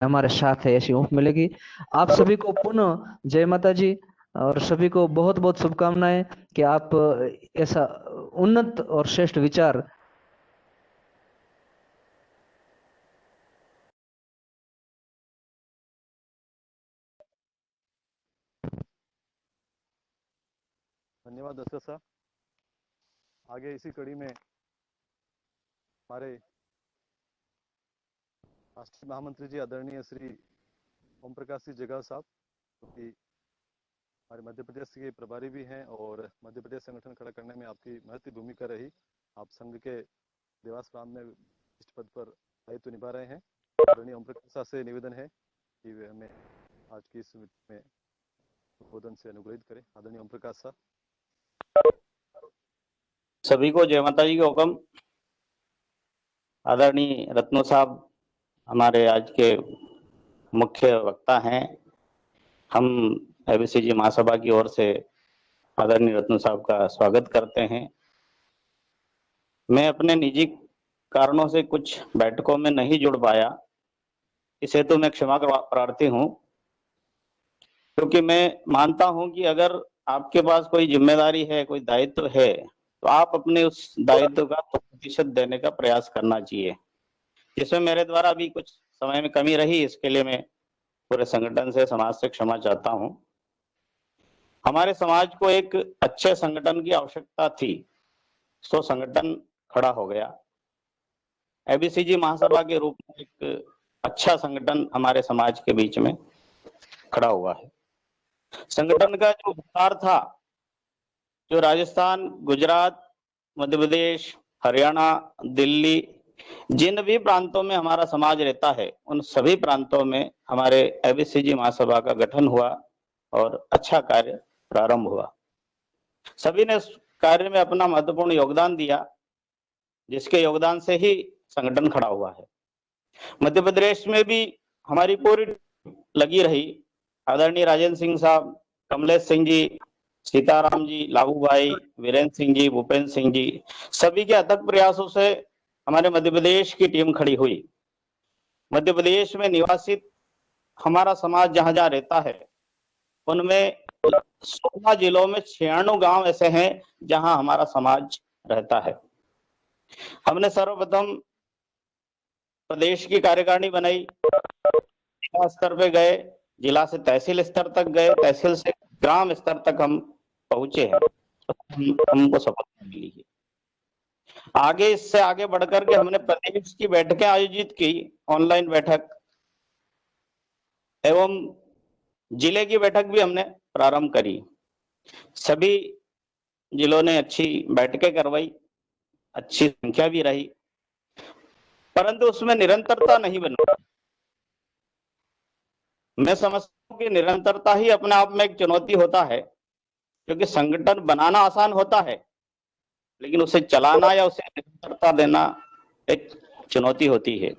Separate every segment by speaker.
Speaker 1: हमारे साथ है, ऐसी उम्मीद मिलेगी। आप सभी को पुनः जय माता जी, और सभी को बहुत बहुत शुभकामनाएं कि आप ऐसा उन्नत और श्रेष्ठ विचार।
Speaker 2: धन्यवाद दशरथ साहब। आगे इसी कड़ी में हमारे राष्ट्रीय महामंत्री जी आदरणीय श्री ओम प्रकाश जी जगाव साहब, क्योंकि हमारे मध्य प्रदेश के प्रभारी भी हैं और मध्य प्रदेश संगठन खड़ा करने में आपकी महत्वपूर्ण भूमिका रही। आप संघ के देवास प्रांत में इस पद पर दायित्व निभा रहे हैं। आदरणीय ओम प्रकाश साहब से निवेदन है कि वे हमें आज की इस में उद्बोधन से अनुग्रहित करें। आदरणीय ओम प्रकाश साहब।
Speaker 3: सभी को जय माता जी के हुक्म। आदरणीय रत्नो साहब हमारे आज के मुख्य वक्ता हैं। हम एबीसीजी महासभा की ओर से आदरणीय रत्नो साहब का स्वागत करते हैं। मैं अपने निजी कारणों से कुछ बैठकों में नहीं जुड़ पाया, इसे तो मैं क्षमा प्रार्थी हूं, क्योंकि मैं मानता हूं कि अगर आपके पास कोई जिम्मेदारी है, कोई दायित्व है, तो आप अपने उस दायित्व का 100% देने का प्रयास करना चाहिए। जिसमें मेरे द्वारा भी कुछ समय में कमी रही, इसके लिए मैं पूरे संगठन से, समाज से क्षमा चाहता हूं। हमारे समाज को एक अच्छे संगठन की आवश्यकता थी, तो संगठन खड़ा हो गया। एबीसीजी महासभा के रूप में एक अच्छा संगठन हमारे समाज के बीच में खड़ा हुआ है। संगठन का जो विस्तार था, जो राजस्थान, गुजरात, मध्य प्रदेश, हरियाणा, दिल्ली, जिन भी प्रांतों में हमारा समाज रहता है, उन सभी प्रांतों में हमारे एबीसीजी महासभा का गठन हुआ और अच्छा कार्य प्रारंभ हुआ। सभी ने इस कार्य में अपना महत्वपूर्ण योगदान दिया, जिसके योगदान से ही संगठन खड़ा हुआ है। मध्य प्रदेश में भी हमारी पूरी लगी रही। आदरणीय राजेंद्र सिंह साहब, कमलेश सिंह जी, सीताराम जी, लाभू भाई, वीरेंद्र सिंह जी, भूपेंद्र सिंह जी, सभी के अथक प्रयासों से हमारे मध्य प्रदेश की टीम खड़ी हुई। मध्य प्रदेश में निवासित हमारा समाज जहां जहां रहता है, उनमें 16 जिलों में 96 गांव ऐसे हैं जहां हमारा समाज रहता है। हमने सर्वप्रथम प्रदेश की कार्यकारिणी बनाई, जिला स्तर पे गए, जिला से तहसील स्तर तक गए, तहसील से ग्राम स्तर तक हम पहुंचे हैं। हमको सफलता मिली है। आगे इससे आगे बढ़कर के हमने प्रदेश की बैठकें आयोजित की, ऑनलाइन बैठक एवं जिले की बैठक भी हमने प्रारंभ करी। सभी जिलों ने अच्छी बैठकें करवाई, अच्छी संख्या भी रही, परंतु उसमें निरंतरता नहीं बनी। मैं समझता हूं कि निरंतरता ही अपने आप में एक चुनौती होता है, क्योंकि संगठन बनाना आसान होता है, लेकिन उसे चलाना या उसे निरंतरता देना एक चुनौती होती है।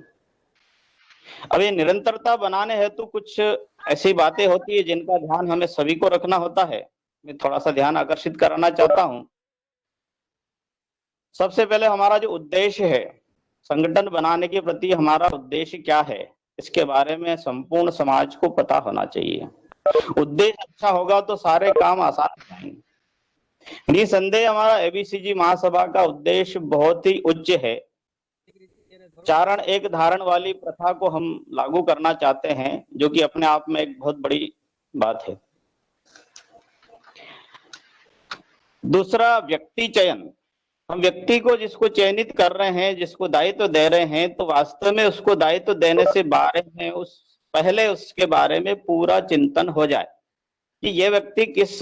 Speaker 3: अब ये निरंतरता बनाने हेतु कुछ ऐसी बातें होती है जिनका ध्यान हमें सभी को रखना होता है। मैं थोड़ा सा ध्यान आकर्षित कराना चाहता हूं। सबसे पहले हमारा जो उद्देश्य है, संगठन बनाने के प्रति हमारा उद्देश्य क्या है, इसके बारे में संपूर्ण समाज को पता होना चाहिए। उद्देश्य अच्छा होगा तो सारे काम आसान हो जाएंगे। निसंदेह हमारा एबीसीजी महासभा का उद्देश्य बहुत ही उच्च है। चारण एक धारण वाली प्रथा को हम लागू करना चाहते हैं, जो कि अपने आप में एक बहुत बड़ी बात है। दूसरा, व्यक्ति चयन। हम व्यक्ति को जिसको चयनित कर रहे हैं, जिसको दायित्व दे रहे हैं, तो वास्तव में उसको दायित्व देने से बारे में पहले उसके बारे में पूरा चिंतन हो जाए कि ये व्यक्ति किस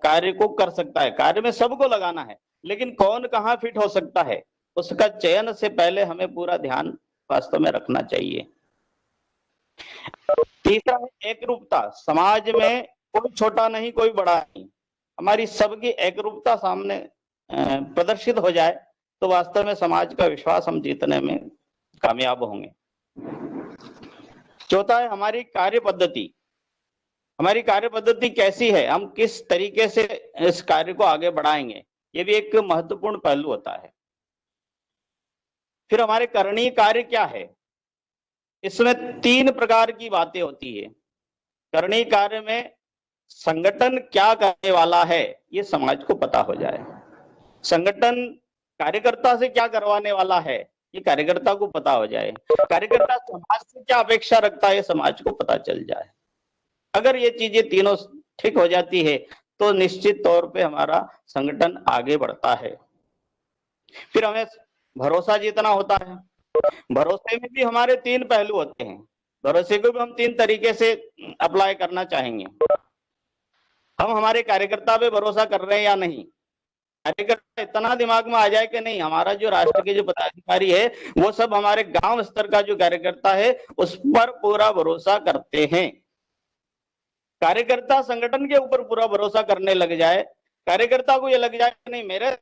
Speaker 3: कार्य को कर सकता है। कार्य में सबको लगाना है, लेकिन कौन कहाँ फिट हो सकता है, उसका चयन से पहले हमें पूरा ध्यान वास्तव में रखना चाहिए। तीसरा है एकरूपता। समाज में कोई छोटा नहीं, कोई बड़ा नहीं, हमारी सबकी एकरूपता सामने प्रदर्शित हो जाए तो वास्तव में समाज का विश्वास हम जीतने में कामयाब होंगे। चौथा है हमारी कार्य पद्धति। हमारी कार्य पद्धति कैसी है, हम किस तरीके से इस कार्य को आगे बढ़ाएंगे, ये भी एक महत्वपूर्ण पहलू होता है। फिर हमारे करणीय कार्य क्या है, इसमें 3 प्रकार की बातें होती है। करनी कार्य में संगठन क्या करने वाला है ये समाज को पता हो जाए, संगठन कार्यकर्ता से क्या करवाने वाला है ये कार्यकर्ता को पता हो जाए, कार्यकर्ता समाज से क्या अपेक्षा रखता है ये समाज को पता चल जाए। अगर ये चीजें तीनों ठीक हो जाती है तो निश्चित तौर पे हमारा संगठन आगे बढ़ता है। फिर हमें भरोसा जीतना होता है। भरोसे में भी हमारे 3 पहलू होते हैं। भरोसे को भी हम 3 तरीके से अप्लाई करना चाहेंगे। हम हमारे कार्यकर्ता पे भरोसा कर रहे हैं या नहीं। कार्यकर्ता इतना दिमाग में आ जाए कि नहीं, हमारा जो राष्ट्र के जो पदाधिकारी है वो सब हमारे गांव स्तर का जो कार्यकर्ता है उस पर पूरा भरोसा करते हैं। कार्यकर्ता संगठन के ऊपर पूरा भरोसा करने लग जाए, कार्यकर्ता को ये लग जाए कि नहीं, मेरे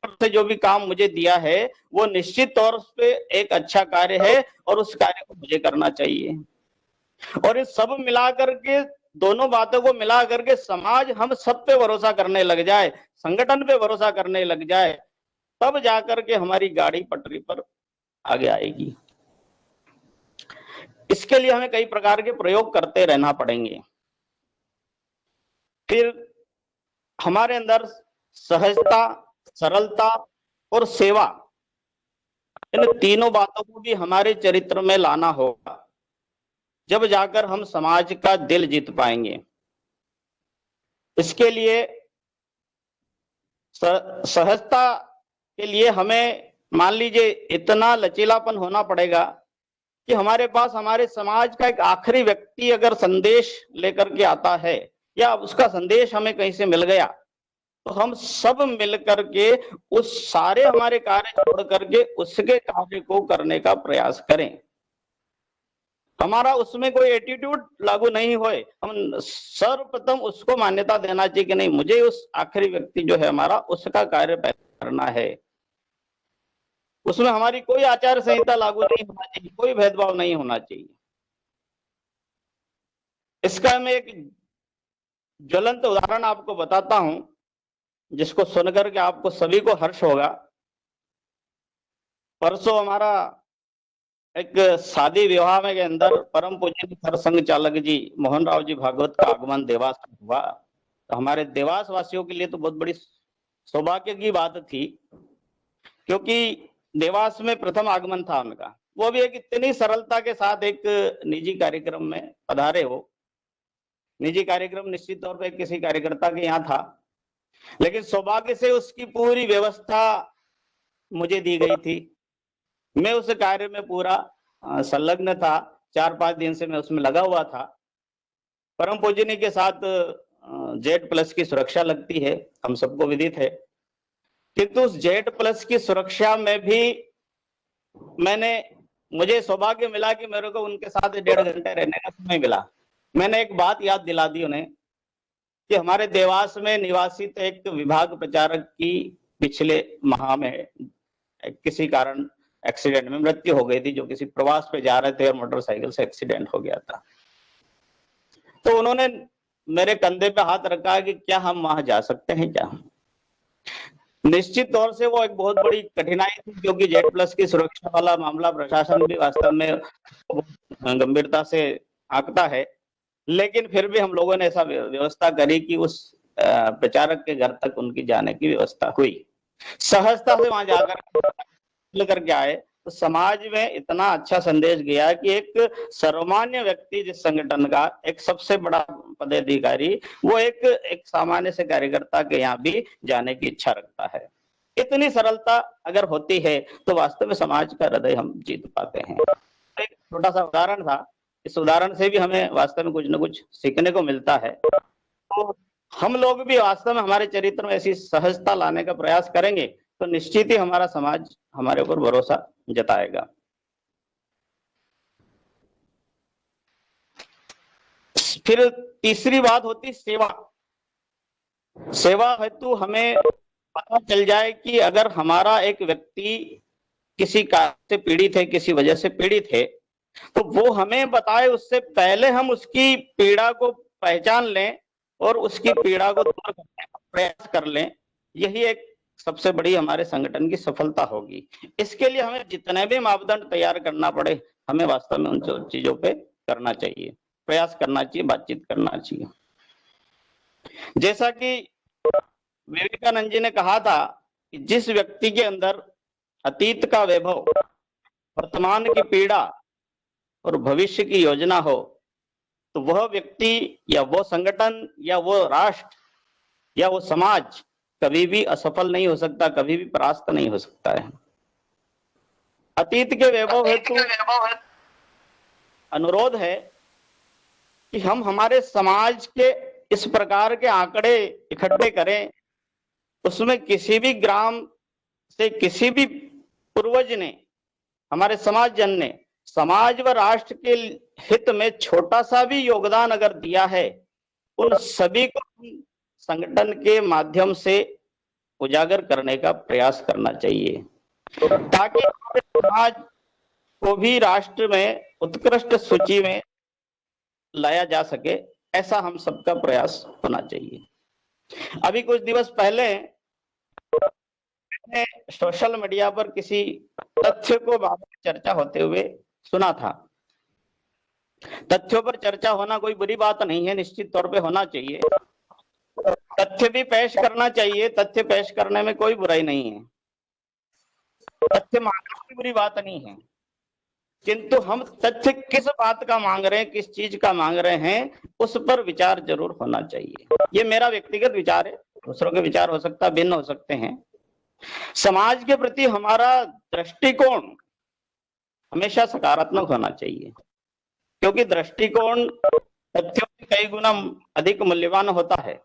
Speaker 3: से जो भी काम मुझे दिया है वो निश्चित तौर पे एक अच्छा कार्य है और उस कार्य को मुझे करना चाहिए। और इस सब मिला करके, दोनों बातों को मिला करके समाज हम सब पे भरोसा करने लग जाए, संगठन पे भरोसा करने लग जाए, तब जाकर के हमारी गाड़ी पटरी पर आगे आएगी। इसके लिए हमें कई प्रकार के प्रयोग करते रहना पड़ेंगे। फिर हमारे अंदर सहजता, सरलता और सेवा, इन तीनों बातों को भी हमारे चरित्र में लाना होगा, जब जाकर हम समाज का दिल जीत पाएंगे। इसके लिए सहजता के लिए हमें मान लीजिए इतना लचीलापन होना पड़ेगा कि हमारे पास हमारे समाज का एक आखिरी व्यक्ति अगर संदेश लेकर के आता है या उसका संदेश हमें कहीं से मिल गया तो हम सब मिल करके उस सारे हमारे कार्य छोड़ करके उसके कार्य को करने का प्रयास करें। हमारा उसमें कोई एटीट्यूड लागू नहीं होए, हम सर्वप्रथम उसको मान्यता देना चाहिए कि नहीं, मुझे उस आखिरी व्यक्ति जो है हमारा उसका कार्य करना है। उसमें हमारी कोई आचार संहिता लागू नहीं होना चाहिए, कोई भेदभाव नहीं होना चाहिए। इसका मैं एक ज्वलंत उदाहरण आपको बताता हूं जिसको सुनकर के आपको सभी को हर्ष होगा। परसों हमारा एक शादी विवाह में के अंदर परम पूज्य सरसंघ चालक जी मोहन राव जी भागवत का आगमन देवास में हुआ। तो हमारे देवास वासियों के लिए तो बहुत बड़ी सौभाग्य की बात थी, क्योंकि देवास में प्रथम आगमन था उनका। वो भी एक इतनी सरलता के साथ एक निजी कार्यक्रम में पधारे हो। निजी कार्यक्रम निश्चित तौर पर किसी कार्यकर्ता के यहाँ था, लेकिन सौभाग्य से उसकी पूरी व्यवस्था मुझे दी गई थी। मैं उस कार्य में पूरा संलग्न था, 4-5 दिन से मैं उसमें लगा हुआ था। परम पूजनी के साथ Z+ की सुरक्षा लगती है, हम सबको विदित है, किंतु उस Z+ की सुरक्षा में भी मुझे सौभाग्य मिला कि मेरे को उनके साथ 1.5 घंटे रहने का समय मिला। मैंने एक बात याद दिला दी उन्हें कि हमारे देवास में निवासित एक विभाग प्रचारक की पिछले माह में किसी कारण एक्सीडेंट में मृत्यु हो गई थी, जो किसी प्रवास पे जा रहे थे और मोटरसाइकिल से एक्सीडेंट हो गया था। तो उन्होंने मेरे कंधे पे हाथ रखा कि क्या हम वहां जा सकते हैं क्या। निश्चित तौर से वो एक बहुत बड़ी कठिनाई थी, क्योंकि Z+ की सुरक्षा वाला मामला प्रशासन भी वास्तव में गंभीरता से आंकता है, लेकिन फिर भी हम लोगों ने ऐसा व्यवस्था करी कि उस प्रचारक के घर तक उनकी जाने की व्यवस्था हुई। सहजता से वहां जाकर करके आए तो समाज में इतना अच्छा संदेश गया कि एक सर्वमान्य व्यक्ति जिस संगठन का एक सबसे बड़ा पदाधिकारी वो एक सामान्य से कार्यकर्ता के यहाँ भी जाने की इच्छा रखता है। इतनी सरलता अगर होती है तो वास्तव में समाज का हृदय हम जीत पाते हैं। एक छोटा सा उदाहरण था, इस उदाहरण से भी हमें वास्तव में कुछ न कुछ सीखने को मिलता है। तो हम लोग भी वास्तव में हमारे चरित्र में ऐसी सहजता लाने का प्रयास करेंगे तो निश्चित ही हमारा समाज हमारे ऊपर भरोसा जताएगा। फिर तीसरी बात होती सेवा। सेवा हेतु हमें पता चल जाए कि अगर हमारा एक व्यक्ति किसी कार्य से पीड़ित है, किसी वजह से पीड़ित है, तो वो हमें बताए उससे पहले हम उसकी पीड़ा को पहचान लें और उसकी पीड़ा को दूर करने का प्रयास कर लें। यही एक सबसे बड़ी हमारे संगठन की सफलता होगी। इसके लिए हमें जितने भी मापदंड तैयार करना पड़े हमें वास्तव में उन चीजों पे करना चाहिए, प्रयास करना चाहिए, बातचीत करना चाहिए। जैसा कि विवेकानंद जी ने कहा था कि जिस व्यक्ति के अंदर अतीत का वैभव, वर्तमान की पीड़ा और भविष्य की योजना हो, तो वह व्यक्ति या वो संगठन या वो राष्ट्र या वो समाज कभी भी असफल नहीं हो सकता, कभी भी परास्त नहीं हो सकता है। अतीत के वैभव हेतु अनुरोध है कि हम हमारे समाज के इस प्रकार के आंकड़े इकट्ठे करें, उसमें किसी भी ग्राम से किसी भी पूर्वज ने, हमारे समाज जन ने समाज व राष्ट्र के हित में छोटा सा भी योगदान अगर दिया है, उन सभी को संगठन के माध्यम से उजागर करने का प्रयास करना चाहिए, ताकि हमारे समाज को भी राष्ट्र में उत्कृष्ट सूची में लाया जा सके। ऐसा हम सबका प्रयास होना चाहिए। अभी कुछ दिवस पहले मैंने सोशल मीडिया पर किसी तथ्य को बारे में चर्चा होते हुए सुना था। तथ्यों पर चर्चा होना कोई बुरी बात नहीं है, निश्चित तौर पे होना चाहिए। तथ्य भी पेश करना चाहिए, तथ्य पेश करने में कोई बुराई नहीं है, तथ्य मांगना कोई बुरी बात नहीं है, किंतु हम तथ्य किस बात का मांग रहे हैं, किस चीज का मांग रहे हैं, उस पर विचार जरूर होना चाहिए। ये मेरा व्यक्तिगत विचार है, दूसरों के विचार हो सकता है, भिन्न हो सकते हैं। समाज के प्रति हमारा दृष्टिकोण हमेशा सकारात्मक होना चाहिए, क्योंकि दृष्टिकोण तथ्यों से कई गुना अधिक मूल्यवान होता है।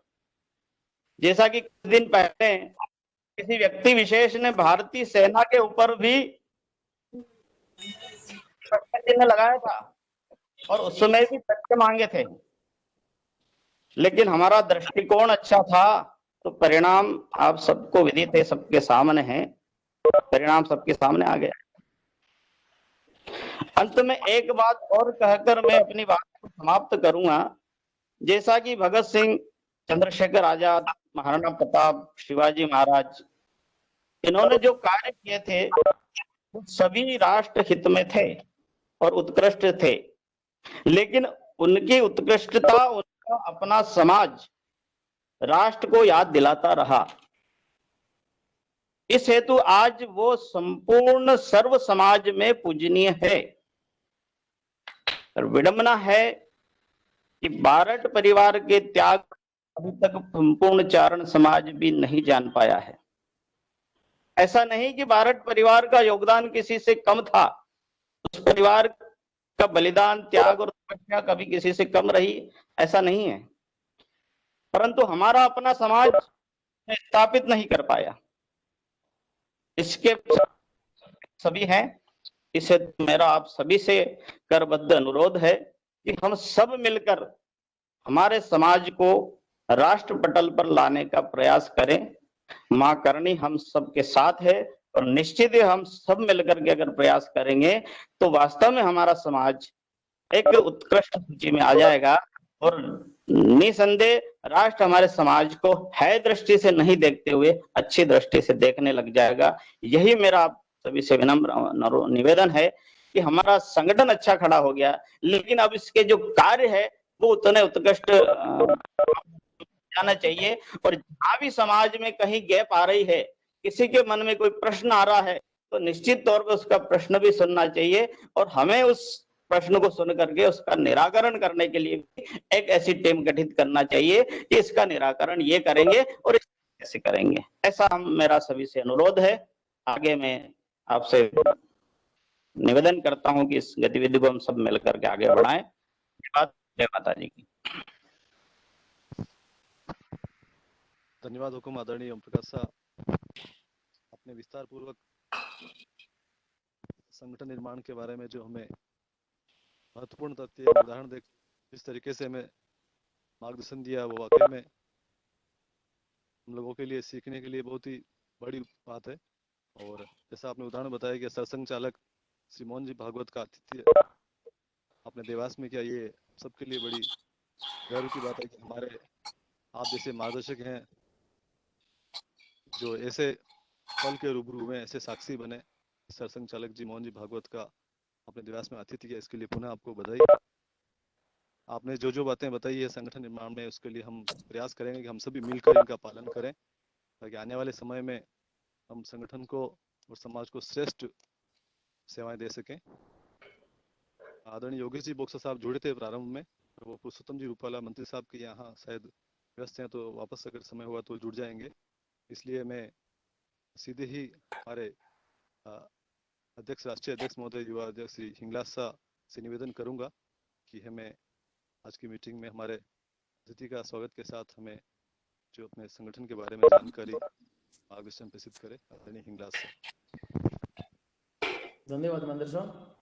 Speaker 3: जैसा कि कुछ दिन पहले किसी व्यक्ति विशेष ने भारतीय सेना के ऊपर भी प्रश्न चिन्ह लगाया था और उस समय भी तथ्य मांगे थे, लेकिन हमारा दृष्टिकोण अच्छा था तो परिणाम आप सबको विदित है, सबके सामने है, परिणाम सबके सामने आ गया। अंत में एक बात और कहकर मैं अपनी बात को समाप्त करूंगा। जैसा कि भगत सिंह, चंद्रशेखर आजाद, महाराणा प्रताप, शिवाजी महाराज, इन्होंने जो कार्य किए थे वो सभी राष्ट्र हित में थे और उत्कृष्ट थे, लेकिन उनकी उत्कृष्टता उनका अपना समाज राष्ट्र को याद दिलाता रहा। इस हेतु आज वो संपूर्ण सर्व समाज में पूजनीय है। और विडंबना है कि बारट परिवार के त्याग अभी तक संपूर्ण चारण समाज भी नहीं जान पाया है। ऐसा नहीं कि बारट परिवार का योगदान किसी से कम था, उस परिवार का बलिदान, त्याग और तपस्या कभी किसी से कम रही, ऐसा नहीं है, परंतु हमारा अपना समाज स्थापित नहीं कर पाया। इसके सभी हैं। इसे मेरा आप सभी से करबद्ध अनुरोध है कि हम सब मिलकर हमारे समाज को राष्ट्र पटल पर लाने का प्रयास करें। मां करणी हम सबके साथ है और निश्चित ही हम सब मिलकर के अगर प्रयास करेंगे तो वास्तव में हमारा समाज एक उत्कृष्ट सूची में आ जाएगा और निसंदेह राष्ट्र हमारे समाज को है दृष्टि से नहीं देखते हुए अच्छी दृष्टि से देखने लग जाएगा। यही मेरा आप सभी से विनम्र निवेदन है कि हमारा संगठन अच्छा खड़ा हो गया, लेकिन अब इसके जो कार्य है वो उतने उत्कृष्ट जाना चाहिए। और जहां भी समाज में कहीं गैप आ रही है, किसी के मन में कोई प्रश्न आ रहा है, तो निश्चित तौर पर उसका प्रश्न भी सुनना चाहिए और हमें उस प्रश्न को सुन करके उसका निराकरण करने के लिए एक ऐसी टीम गठित करना चाहिए कि इसका निराकरण ये करेंगे और कैसे करेंगे। ऐसा हम मेरा सभी से अनुरोध है। आगे मैं आपसे निवेदन करता हूं कि इस गतिविधि को हम सब मिलकर के आगे बढ़ाएं। जय माता जी की।
Speaker 2: धन्यवाद हुकुम आदरणीय ओम प्रकाश साहब, अपने विस्तार पूर्वक संगठन निर्माण के बारे में जो हमें महत्वपूर्ण तथ्य उदाहरण देख जिस तरीके से हमें मार्गदर्शन दिया, वो वाकई में हम लोगों के लिए सीखने के लिए बहुत ही बड़ी बात है। और जैसा आपने उदाहरण बताया कि सरसंघ चालक श्री मोहन जी भागवत का आतिथ्य आपने देवास में किया, ये सबके लिए बड़ी गर्व की बात है कि हमारे आप जैसे मार्गदर्शक हैं जो ऐसे पल के रूबरू में ऐसे साक्षी बने। सरसंघ चालक जी मोहन जी भागवत का अपने दिवस में अतिथि किया, इसके लिए पुनः आपको बधाई। आपने जो जो बातें बताई है संगठन निर्माण में, उसके लिए हम प्रयास करेंगे कि हम सभी मिलकर इनका पालन करें, ताकि आने वाले समय में हम संगठन को और समाज को श्रेष्ठ सेवाएं दे सकें। आदरणीय योगेश जी बोक्सा साहब जुड़े थे प्रारंभ में, वो पुरुषोत्तम जी रूपाला मंत्री साहब के यहाँ शायद व्यस्त हैं, तो वापस अगर समय हुआ तो जुड़ जाएंगे। इसलिए मैं सीधे ही हमारे अध्यक्ष, राष्ट्रीय अध्यक्ष महोदय, युवा अध्यक्ष श्री हिंगलाज शाह से निवेदन करूंगा कि हमें आज की मीटिंग में हमारे अतिथि का स्वागत के साथ हमें जो अपने संगठन के बारे में जानकारी मार्गदर्शन प्रस्तुत करे। आदरणीय हिंगलाज शाह।
Speaker 4: धन्यवाद महेंद्र साहब।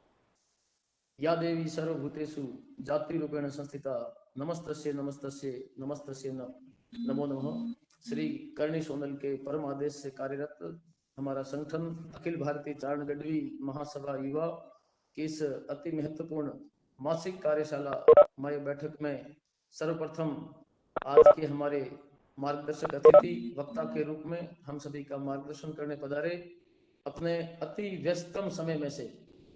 Speaker 4: या देवी सर्वभूतेषु जाति रूपेण संस्थिता नमस्तस्ये नमस्तस्ये नमस्तस्ये नमो नमः। श्री करणी सोनल के परम आदेश से कार्यरत हमारा संगठन अखिल भारतीय चारण गढ़वी महासभा युवा की इस अति महत्वपूर्ण मासिक कार्यशाला मय बैठक में सर्वप्रथम आज के हमारे मार्गदर्शक अतिथि वक्ता के रूप में हम सभी का मार्गदर्शन करने पधारे, अपने अति व्यस्तम समय में से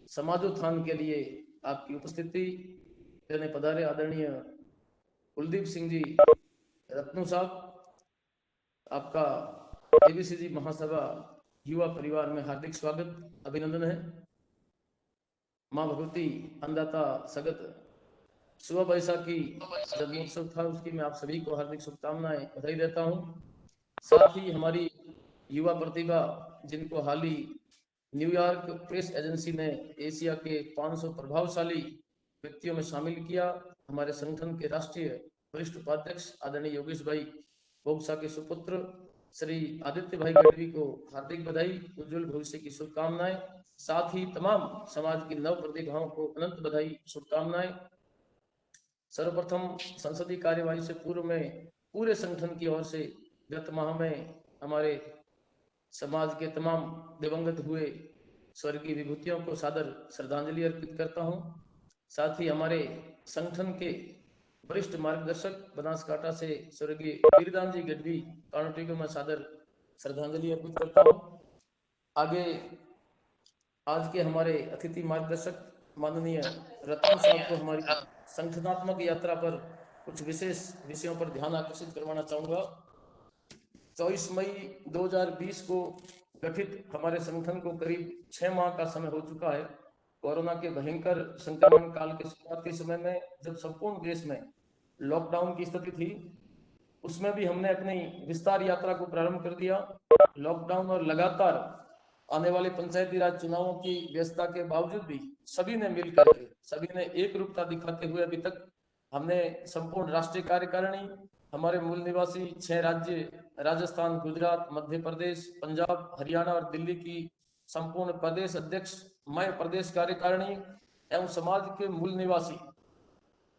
Speaker 4: समाजोत्थान के लिए आपकी उपस्थिति देने पधारे आदरणीय कुलदीप सिंह जी रत्नू साहब, आपका एबीसीजी महासभा युवा परिवार में हार्दिक स्वागत, अभिनंदन है। माँ भगवती अन्नदाता सगत सुबह बैसाखी जन्मोत्सव था, उसकी मैं आप सभी को हार्दिक शुभकामनाएं बधाई देता हूँ। साथ ही हमारी युवा प्रतिभा जिनको हाल ही न्यूयॉर्क प्रेस एजेंसी ने एशिया के 500 प्रभावशाली व्यक्तियों में शामिल किया, हमारे संगठन के राष्ट्रीय वरिष्ठ उपाध्यक्ष आदरणीय योगेश भाई बोक्सा के सुपुत्र श्री आदित्य भाई गढ़वी को हार्दिक बधाई, उज्जवल भविष्य की शुभकामनाएं। साथ ही तमाम समाज की नव प्रतिभाओं को अनंत बधाई, शुभकामनाएं। सर्वप्रथम संसदीय कार्यवाही से पूर्व में पूरे संगठन की ओर से गत माह में हमारे समाज के तमाम दिवंगत हुए स्वर्गीय विभूतियों को सादर श्रद्धांजलि अर्पित करता हूं। साथ ही हमारे संगठन के वरिष्ठ मार्गदर्शक बनासकांठा से स्वर्गीय वीरदान जी गढ़वी कानोटी को मैं सादर श्रद्धांजलि अर्पित करता हूं। आगे आज के हमारे अतिथि मार्गदर्शक माननीय रतन साहब को हमारी संगठनात्मक यात्रा पर कुछ विशेष विषयों पर ध्यान आकर्षित करवाना चाहूंगा। 24 मई 2020 को गठित हमारे संगठन को करीब 6 माह का समय हो चुका है। कोरोना के भयंकर संक्रमण काल के शुरुआती समय में जब संपूर्ण देश में लॉकडाउन की स्थिति थी, उसमें भी हमने अपनी विस्तार यात्रा को प्रारंभ कर दिया। लॉकडाउन और लगातार आने वाले पंचायती राज चुनावों की व्यस्तता के बावजूद भी सभी ने मिलकर के, सभी ने एक रूपता दिखाते हुए अभी तक हमने संपूर्ण राष्ट्रीय कार्यकारिणी, हमारे मूल निवासी 6 राज्य राजस्थान, गुजरात, मध्य प्रदेश, पंजाब, हरियाणा और दिल्ली की संपूर्ण प्रदेश अध्यक्ष, मय प्रदेश कार्यकारिणी एवं समाज के मूल निवासी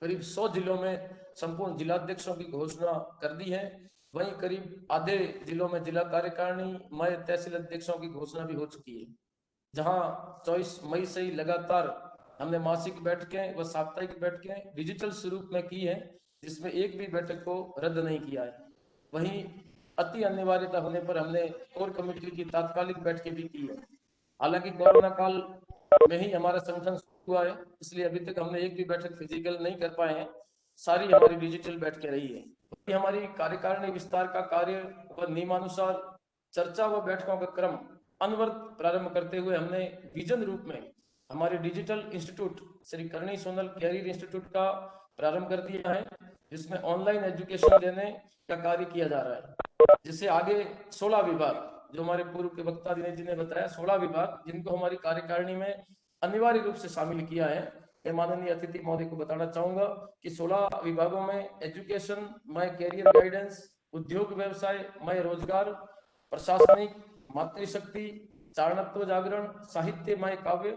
Speaker 4: करीब 100 जिलों में संपूर्ण जिलाध्यक्षों की घोषणा कर दी है। वहीं करीब आधे जिलों में जिला कार्यकारिणी, मय तहसील अध्यक्षों की घोषणा भी हो चुकी है। जहां 24 मई से ही लगातार हमने मासिक बैठकें व साप्ताहिक बैठकें डिजिटल स्वरूप में की है, जिसमें एक भी बैठक को रद्द नहीं किया है। वहीं अति अनिवार्यता होने पर हमने कोर कमेटी की तात्कालिक बैठकें भी की है। हालांकि कोरोना काल में ही हमारा संगठन हुआ है, इसलिए अभी तक हमने एक भी बैठक फिजिकल नहीं कर पाए हैं, सारी हमारी डिजिटल बैठकें रही है। हमारी कार्यकारिणी विस्तार का कार्य व नियमानुसार चर्चा व बैठकों का क्रम अनवरत प्रारंभ करते हुए हमने विजन रूप में हमारे digital institute Shri Karni Sonal career institute का प्रारंभ कर दिया है, जिसमें ऑनलाइन एजुकेशन देने का कार्य किया जा रहा है। जिससे आगे 16 विभाग, जो हमारे पूर्व के वक्ता दिनेश जी ने बताया, 16 विभाग जिनको हमारी कार्यकारिणी में अनिवार्य रूप से शामिल किया है। मैं माननीय अतिथि महोदय को बताना चाहूंगा कि 16 विभागों में एजुकेशन, मय कैरियर गाइडेंस, उद्योग व्यवसाय, मय रोजगार, प्रशासनिक, मातृशक्ति, चारणत्व जागरण, साहित्य मय काव्य,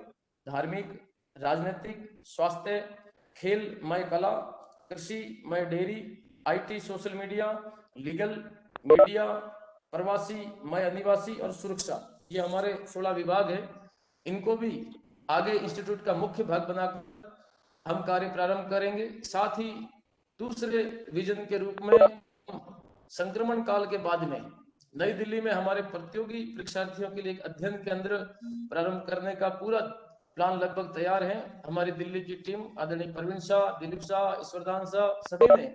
Speaker 4: धार्मिक, राजनीतिक, स्वास्थ्य, खेल मय कला, कृषि मय डेयरी, IT, social media, legal, media, प्रवासी मय अनिवासी और सुरक्षा, ये हमारे 16 विभाग है। इनको भी आगे इंस्टीट्यूट का मुख्य भाग बनाकर हम कार्य प्रारंभ करेंगे। साथ ही दूसरे विजन के रूप में संक्रमण काल के बाद में नई दिल्ली में हमारे प्रतियोगी परीक्षार्थियों के लिए एक अध्ययन केंद्र प्रारंभ करने का पूरा प्लान लगभग तैयार है। हमारी दिल्ली की टीम आदरणीय प्रवीण शाह, दिलीप शाह, ईश्वरदान शाह सभी ने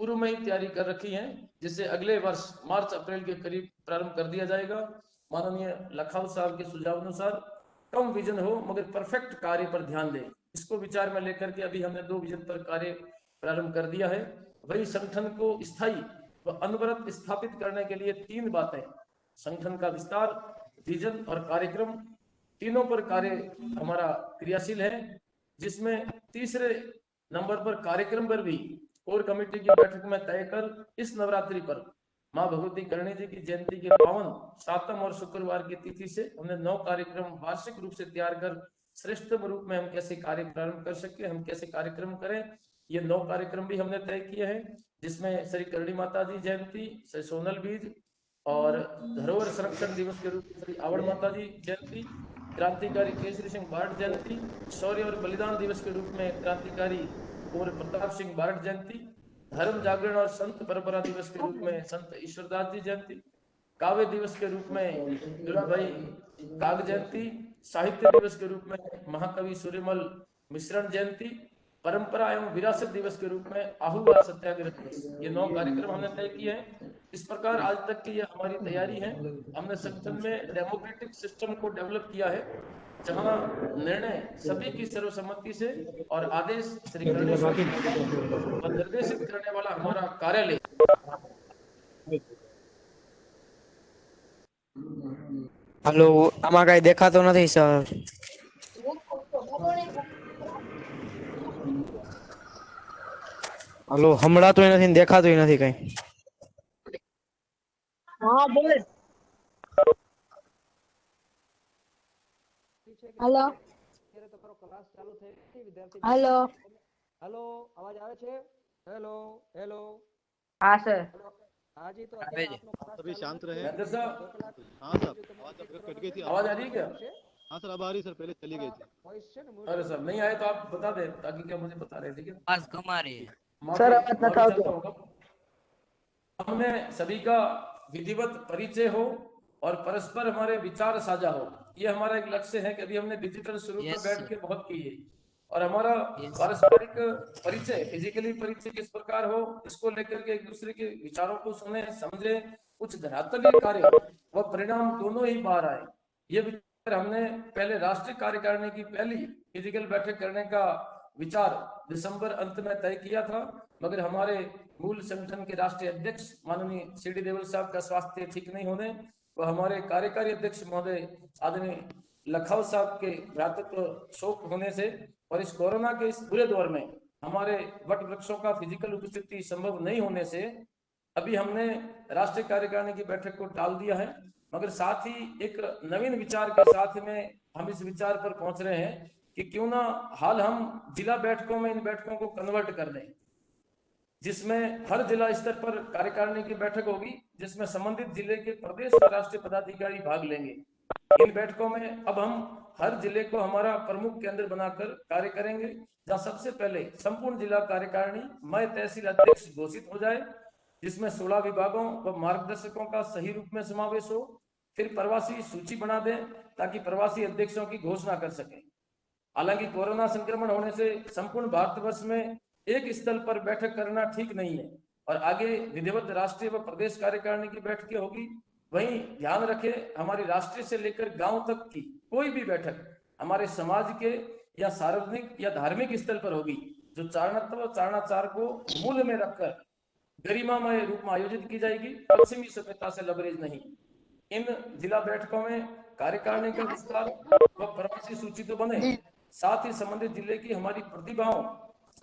Speaker 4: पूर्व में ही तैयारी कर रखी है, जिसे अगले वर्ष मार्च अप्रैल के करीब प्रारंभ कर दिया जाएगा। माननीय लखाव साहब के सुझाव अनुसार कम विजन हो मगर परफेक्ट कार्य पर ध्यान दें, इसको विचार में लेकर के अभी हमने 2 विजन पर कार्य प्रारंभ कर दिया है। वही संगठन को स्थायी व अनवरत स्थापित करने के लिए 3 बातें, संगठन का विस्तार, विजन और कार्यक्रम, तीनों पर कार्य हमारा क्रियाशील है, जिसमें तीसरे नंबर पर कार्यक्रम पर भी कोर कमेटी की बैठक में तय कर इस नवरात्रि पर मां भगवती करणी जी की जयंती के पावन 7म और शुक्रवार की तिथि से हमने 9 कार्यक्रम वार्षिक रूप से तैयार कर श्रेष्ठतम रूप में हम कैसे कार्य प्रारंभ कर सके, हम कैसे कार्यक्रम करें, ये 9 कार्यक्रम भी हमने तय किए हैं, जिसमें श्री करणी माता जी जयंती, श्री सोनल बीज और धरोहर संरक्षण दिवस के रूप में श्री आवड़ माता जी जयंती, क्रांतिकारी केसरी सिंह बार्ट जयंती, शौर्य और बलिदान दिवस के रूप में क्रांतिकारी कुंवर प्रताप सिंह बार्ट जयंती, धर्म जागरण और संत परंपरा दिवस के रूप में संत ईश्वरदास जी जयंती, काव्य दिवस के रूप में दुलाभाई काग जयंती, साहित्य दिवस के रूप में महाकवि सूर्यमल मिश्रण जयंती, परंपरा एवं विरासत दिवस के रूप में आहूवाद सत्याग्रह दिवस। ये 9 कार्यक्रम हमने तय किए हैं। इस प्रकार आज तक की ये हमारी तैयारी है। हमने संगठन में डेमोक्रेटिक सिस्टम को डेवलप किया है, जहां निर्णय सभी की सर्वसम्मति से और आदेश श्री करणी और निर्देशित करने वाला हमारा कार्यालय।
Speaker 5: हेलो, आमा कई देखातो નથી सर। हेलो, સંભળાતું નથી ને દેખાતું નથી કઈ।
Speaker 6: हाँ बोल। हेलो हेलो
Speaker 1: हेलो, आवाज આવે છે? हेलो हेलो,
Speaker 6: हाँ सर।
Speaker 1: हाँ जी, तो
Speaker 5: આવે છે।
Speaker 2: सभी शांत रहे।
Speaker 4: महेंद्र साहब,
Speaker 2: हाँ सर, आवाज आपका कट गई थी।
Speaker 4: आवाज आ रही है क्या?
Speaker 2: हाँ सर, अब आ रही सर, पहले चली गई थी।
Speaker 4: अरे सर नहीं आए तो आप बता दें, ताकि क्या मुझे बता रहे, ठीक है?
Speaker 5: आज कम आ रही है।
Speaker 6: सर, अब बता दो।
Speaker 4: हमने सभी का विधिवत परिचय हो और परस्पर हमारे विचार साझा हो, ये हमारा एक लक्ष्य है कि अभी हमने डिजिटल स्वरूप में
Speaker 5: Yes,
Speaker 4: बैठ
Speaker 5: sir.
Speaker 4: के बहुत की है, और हमारा
Speaker 5: Yes.
Speaker 4: पारस्परिक परिचय, फिजिकली परिचय किस प्रकार हो, इसको लेकर के एक दूसरे के विचारों को सुने, समझे, कुछ धरातलीय कार्य व परिणाम दोनों ही बाहर आए। ये विचार हमने पहले राष्ट्रीय कार्यकारिणी की पहली फिजिकल बैठक करने का विचार दिसंबर अंत में तय किया था, मगर हमारे मूल संगठन के राष्ट्रीय अध्यक्ष माननीय सीडी देवल साहब का स्वास्थ्य ठीक नहीं होने व हमारे कार्यकारी अध्यक्ष महोदय आदरणीय लखाव साहब के भ्रातृत्व शोक होने से और इस कोरोना के इस बुरे दौर में हमारे वट वृक्षों का फिजिकल उपस्थिति संभव नहीं होने से अभी हमने राष्ट्रीय कार्यकारिणी की बैठक को टाल दिया है, मगर साथ ही एक नवीन विचार के साथ में हम इस विचार पर पहुंच रहे हैं कि क्यों ना हाल हम जिला बैठकों में इन बैठकों को कन्वर्ट कर दें, जिसमें हर जिला स्तर पर कार्यकारिणी की बैठक होगी, जिसमें संबंधित जिले के प्रदेश व राष्ट्रीय पदाधिकारी भाग लेंगे। इन बैठकों में अब हम हर जिले को हमारा प्रमुख केंद्र बनाकर कार्य करेंगे, जहां सबसे पहले संपूर्ण जिला कार्यकारिणी मय तहसील अध्यक्ष घोषित हो जाए, जिसमें 16 विभागों व मार्गदर्शकों का सही रूप में समावेश हो। फिर प्रवासी सूची बना दें ताकि प्रवासी अध्यक्षों की घोषणा कर सकें। हालांकि कोरोना संक्रमण होने से संपूर्ण भारतवर्ष में एक स्थल पर बैठक करना ठीक नहीं है और आगे विधिवत राष्ट्रीय व प्रदेश कार्यकारिणी की बैठकें होगी। वहीं ध्यान रखें, हमारी राष्ट्रीय से लेकर गांव तक की कोई भी बैठक हमारे समाज के या सार्वजनिक या धार्मिक स्थल पर होगी, जो चारणत्व चारणाचार को मूल में रखकर गरिमामय रूप में आयोजित की जाएगी, पश्चिमी सभ्यता से लबरेज नहीं। इन जिला बैठकों में कार्यकारिणी का विस्तार व प्रवासी सूची तो बने, साथ ही संबंधित जिले की हमारी प्रतिभाओं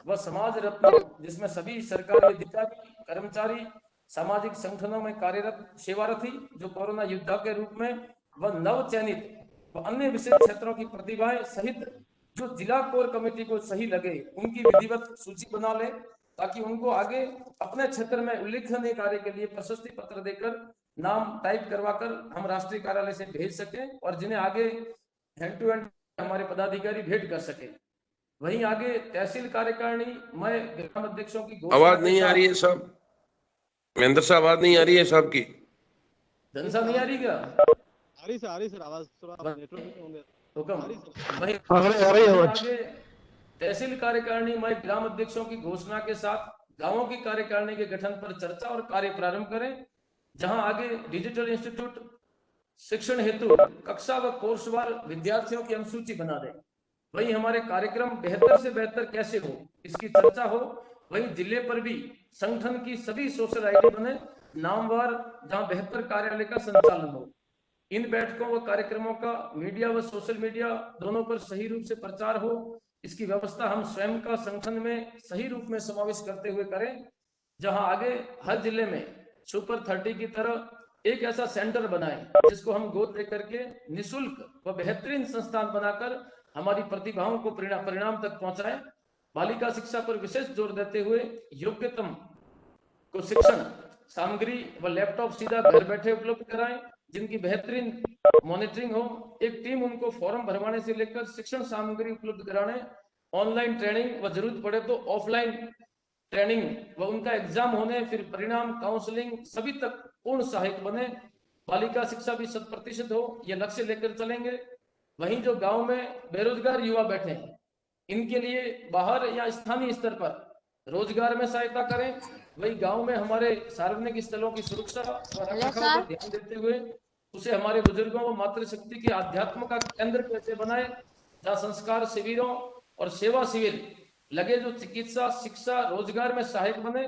Speaker 4: व समाज रत्न, जिसमें सभी सरकारी अधिकारी, कर्मचारी, सामाजिक संगठनों में कार्यरत सेवारथी जो कोरोना योद्धा के रूप में व नव चयनित व अन्य विशेष क्षेत्रों की प्रतिभाएं सहित जो जिला कोर कमेटी को सही लगे, उनकी विधिवत सूची बना ले, ताकि उनको आगे अपने क्षेत्र में उल्लेखनीय कार्य के लिए प्रशस्ति पत्र देकर नाम टाइप करवाकर हम राष्ट्रीय कार्यालय से भेज सके और जिन्हें आगे हैंड टू हैंड हमारे पदाधिकारी भेंट कर सके। वहीं आगे तहसील कार्यकारिणी में ग्राम अध्यक्षों की
Speaker 7: आवाज नहीं आ रही है साहब, महेंद्र साहब आवाज नहीं आ रही है साहब की।
Speaker 4: धन साहब नहीं आ रही क्या?
Speaker 2: आ रही सर, आवाज थोड़ा नेटवर्क में होंगे।
Speaker 4: हुक्म। वहीं
Speaker 1: अरे
Speaker 4: आगे तहसील कार्यकारिणी में ग्राम अध्यक्षों की घोषणा के साथ गांवों की कार्यकारिणी के गठन पर चर्चा और कार्य प्रारंभ करें, जहां आगे डिजिटल इंस्टीट्यूट शिक्षण हेतु कक्षा व कोर्सवार विद्यार्थियों की अनुसूची बना दें। वहीं हमारे कार्यक्रम बेहतर से बेहतर कैसे हो इसकी चर्चा हो। वहीं जिले पर भी संगठन की सभी सोशल आईडी बने नामवार, जहां बेहतर कार्यालय का संचालन हो। इन बैठकों व कार्यक्रमों का मीडिया व सोशल मीडिया दोनों पर सही रूप से प्रचार हो, इसकी व्यवस्था हम स्वयं का संगठन में सही रूप में समावेश करते हुए करें। जहां आगे हर जिले में सुपर 30 की तरह एक ऐसा सेंटर बनाएं जिसको हम गोद लेकर के निःशुल्क व बेहतरीन संस्थान बनाकर हमारी प्रतिभाओं को परिणाम तक पहुंचाएं। बालिका शिक्षा पर विशेष जोर देते हुए योग्यतम को शिक्षण सामग्री व लैपटॉप सीधा घर बैठे उपलब्ध कराएं, जिनकी बेहतरीन मॉनिटरिंग हो। एक टीम उनको फॉर्म भरवाने से लेकर शिक्षण सामग्री उपलब्ध कराने, ऑनलाइन ट्रेनिंग व जरूरत पड़े तो ऑफलाइन ट्रेनिंग व उनका एग्जाम होने, फिर परिणाम काउंसलिंग सभी तक पूर्ण सहायक बने। बालिका शिक्षा भी 100% हो, यह लक्ष्य लेकर चलेंगे। वहीं जो गांव में बेरोजगार युवा बैठे हैं, इनके लिए बाहर या स्थानीय स्तर पर रोजगार में सहायता करें। वही गांव में हमारे सार्वजनिक स्थलों की सुरक्षा व रखरखाव पर ध्यान देते हुए उसे हमारे बुजुर्गों व मातृशक्ति के अध्यात्म का केंद्र कैसे बनाए, जहाँ संस्कार शिविरों और सेवा शिविर लगे, जो चिकित्सा शिक्षा रोजगार में सहायक बने।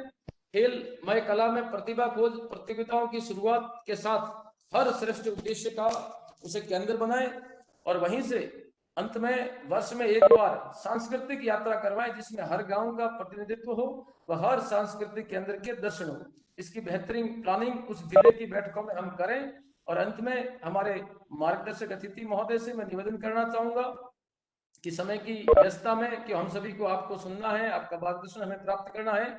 Speaker 4: खेल मय कला में प्रतिभा खोज प्रतियोगिताओं की शुरुआत के साथ हर श्रेष्ठ उद्देश्य का उसे केंद्र बनाए। और वहीं से अंत में वर्ष में एक बार सांस्कृतिक यात्रा करवाएं, जिसमें हर गांव का प्रतिनिधित्व हो व हर सांस्कृतिक केंद्र के दर्शन हो। इसकी बेहतरीन प्लानिंग उस जिले की बैठकों में हम करें। और अंत में हमारे मार्गदर्शक अतिथि महोदय से मैं निवेदन करना चाहूंगा कि समय की व्यस्तता में कि हम सभी को आपको सुनना है, आपका मार्गदर्शन हमें प्राप्त करना है।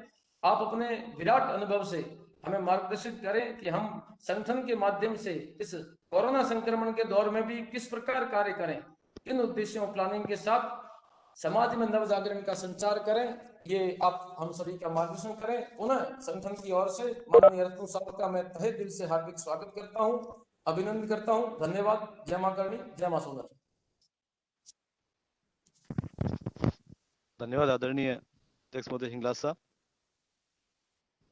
Speaker 4: आप अपने विराट अनुभव से हमें मार्गदर्शित करें कि हम संगठन के माध्यम से इस कोरोना संक्रमण के दौर में भी किस प्रकार कार्य करें, किन उद्देश्यों प्लानिंग के साथ समाज में नव जागरण का संचार करें, ये आप हम सभी का मार्गदर्शन करें। पुनः संगठन की ओर से माननीय रत्न साहब का मैं तहे दिल से हार्दिक स्वागत करता हूं, अभिनंदन करता हूं। धन्यवाद। जय मां करणी, जय मां सोनर।
Speaker 2: धन्यवाद आदरणीय अध्यक्ष महोदय हिंगलाज साहब।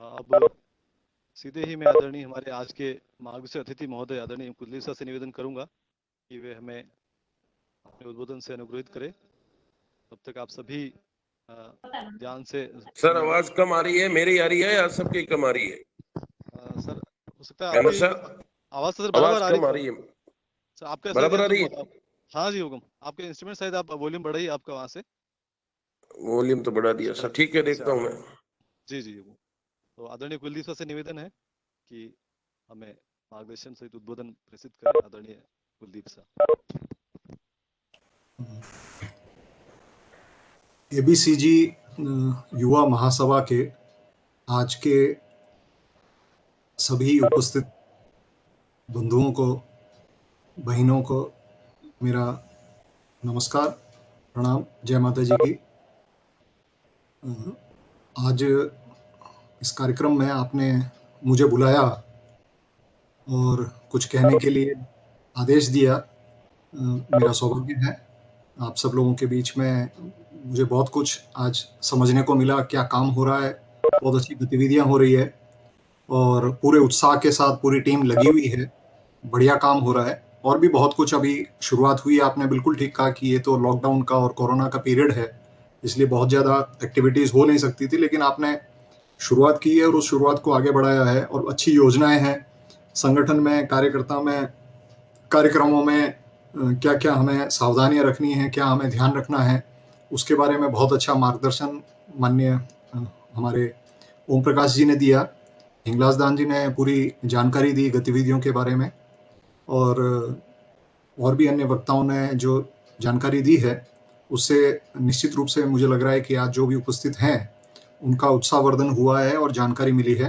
Speaker 2: अब सीधे ही मैं आदरणीय हमारे आज के मार्गदर्शक अतिथि महोदय आदरणीय कुलदीप साहब से निवेदन करूंगा कि वे हमें अपने उद्बोधन से अनुग्रहित करें। तब तक आप सभी ध्यान से।
Speaker 7: सर आवाज कम आ रही है, मेरी आ रही है या सबकी कम आ रही है?
Speaker 2: सर हो सकता है आपकी आवाज तो सर बराबर आ रही है। सर आपका
Speaker 7: बराबर आ रही है?
Speaker 2: हाँ जी हुक्म, आपके इंस्ट्रूमेंट शायद आप वॉल्यूम बढ़ाइए आपका वहां से।
Speaker 7: वॉल्यूम तो बढ़ा दिया सर, ठीक है, देखता हूँ मैं।
Speaker 2: जी जी। तो आदरणीय कुलदीप सर से निवेदन है कि हमें मार्गदर्शन सहित उद्बोधन प्रेषित करें। आदरणीय कुलदीप सर।
Speaker 8: एबीसीजी युवा महासभा के आज के सभी उपस्थित बंधुओं को, बहनों को मेरा नमस्कार, प्रणाम, जय माता जी की। आज इस कार्यक्रम में आपने मुझे बुलाया और कुछ कहने के लिए आदेश दिया, मेरा सौभाग्य है। आप सब लोगों के बीच में मुझे बहुत कुछ आज समझने को मिला, क्या काम हो रहा है, बहुत अच्छी गतिविधियां हो रही है और पूरे उत्साह के साथ पूरी टीम लगी हुई है, बढ़िया काम हो रहा है। और भी बहुत कुछ अभी शुरुआत हुई है। आपने बिल्कुल ठीक कहा कि ये तो लॉकडाउन का और कोरोना का पीरियड है, इसलिए बहुत ज़्यादा एक्टिविटीज़ हो नहीं सकती थी, लेकिन आपने शुरुआत की है और उस शुरुआत को आगे बढ़ाया है और अच्छी योजनाएं हैं संगठन में, कार्यकर्ता में, कार्यक्रमों में क्या क्या हमें सावधानियां रखनी है, क्या हमें ध्यान रखना है, उसके बारे में बहुत अच्छा मार्गदर्शन माननीय हमारे ओम प्रकाश जी ने दिया। हिंगलाज दान जी ने पूरी जानकारी दी गतिविधियों के बारे में और भी अन्य वक्ताओं ने जो जानकारी दी है उससे निश्चित रूप से मुझे लग रहा है कि आज जो भी उपस्थित हैं उनका उत्साहवर्धन हुआ है और जानकारी मिली है।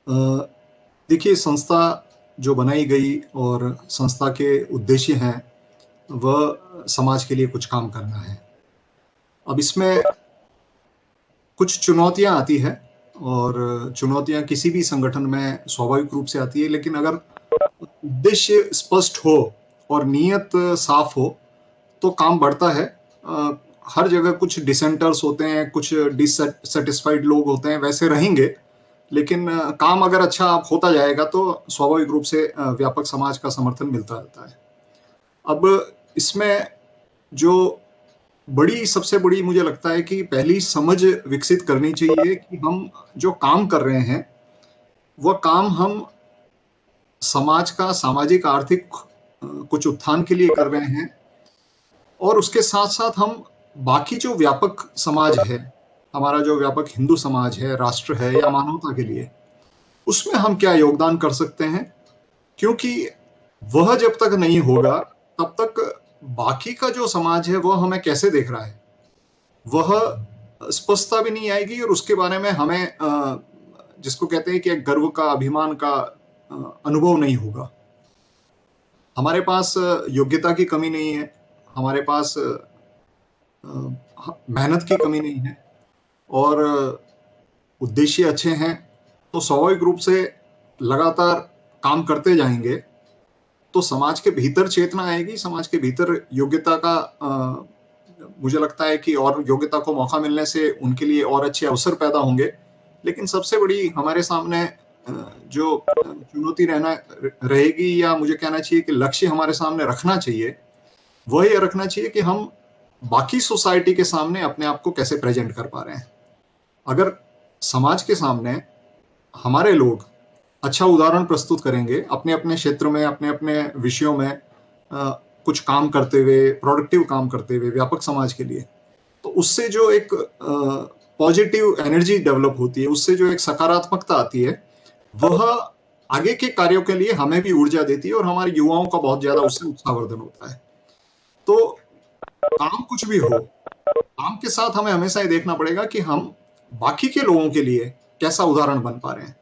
Speaker 8: देखिए, संस्था जो बनाई गई और संस्था के उद्देश्य हैं वह समाज के लिए कुछ काम करना है। अब इसमें कुछ चुनौतियां आती है और चुनौतियां किसी भी संगठन में स्वाभाविक रूप से आती है, लेकिन अगर उद्देश्य स्पष्ट हो और नीयत साफ हो तो काम बढ़ता है। हर जगह कुछ डिसेंटर्स होते हैं, कुछ डिससेटिस्फाइड लोग होते हैं, वैसे रहेंगे, लेकिन काम अगर अच्छा होता जाएगा तो स्वाभाविक रूप से व्यापक समाज का समर्थन मिलता रहता है। अब इसमें जो सबसे बड़ी मुझे लगता है कि पहली समझ विकसित करनी चाहिए कि हम जो काम कर रहे हैं वह काम हम समाज का सामाजिक आर्थिक कुछ उत्थान के लिए कर रहे हैं, और उसके साथ साथ हम बाकी जो व्यापक समाज है, हमारा जो व्यापक हिंदू समाज है, राष्ट्र है या मानवता के लिए, उसमें हम क्या योगदान कर सकते हैं। क्योंकि वह जब तक नहीं होगा तब तक बाकी का जो समाज है वह हमें कैसे देख रहा है, वह स्पष्टता भी नहीं आएगी, और उसके बारे में हमें जिसको कहते हैं कि एक गर्व का, अभिमान का अनुभव नहीं होगा। हमारे पास योग्यता की कमी नहीं है, हमारे पास मेहनत की कमी नहीं है, और उद्देश्य अच्छे हैं, तो स्वाभाविक रूप से लगातार काम करते जाएंगे तो समाज के भीतर चेतना आएगी, समाज के भीतर योग्यता का मुझे लगता है कि और योग्यता को मौका मिलने से उनके लिए और अच्छे अवसर पैदा होंगे। लेकिन सबसे बड़ी हमारे सामने जो चुनौती रहेगी, या मुझे कहना चाहिए कि लक्ष्य हमारे सामने रखना चाहिए, वह ये रखना चाहिए कि हम बाकी सोसाइटी के सामने अपने आप को कैसे प्रेजेंट कर पा रहे हैं। अगर समाज के सामने हमारे लोग अच्छा उदाहरण प्रस्तुत करेंगे, अपने अपने क्षेत्र में, अपने अपने विषयों में कुछ काम करते हुए, प्रोडक्टिव काम करते हुए व्यापक समाज के लिए, तो उससे जो एक पॉजिटिव एनर्जी डेवलप होती है, उससे जो एक सकारात्मकता आती है, वह आगे के कार्यों के लिए हमें भी ऊर्जा देती है, और हमारे युवाओं का बहुत ज्यादा उससे उत्साहवर्धन होता है। तो काम कुछ भी हो, काम के साथ हमें हमेशा ये देखना पड़ेगा कि हम बाकी के लोगों के लिए कैसा उदाहरण बन पा रहे हैं।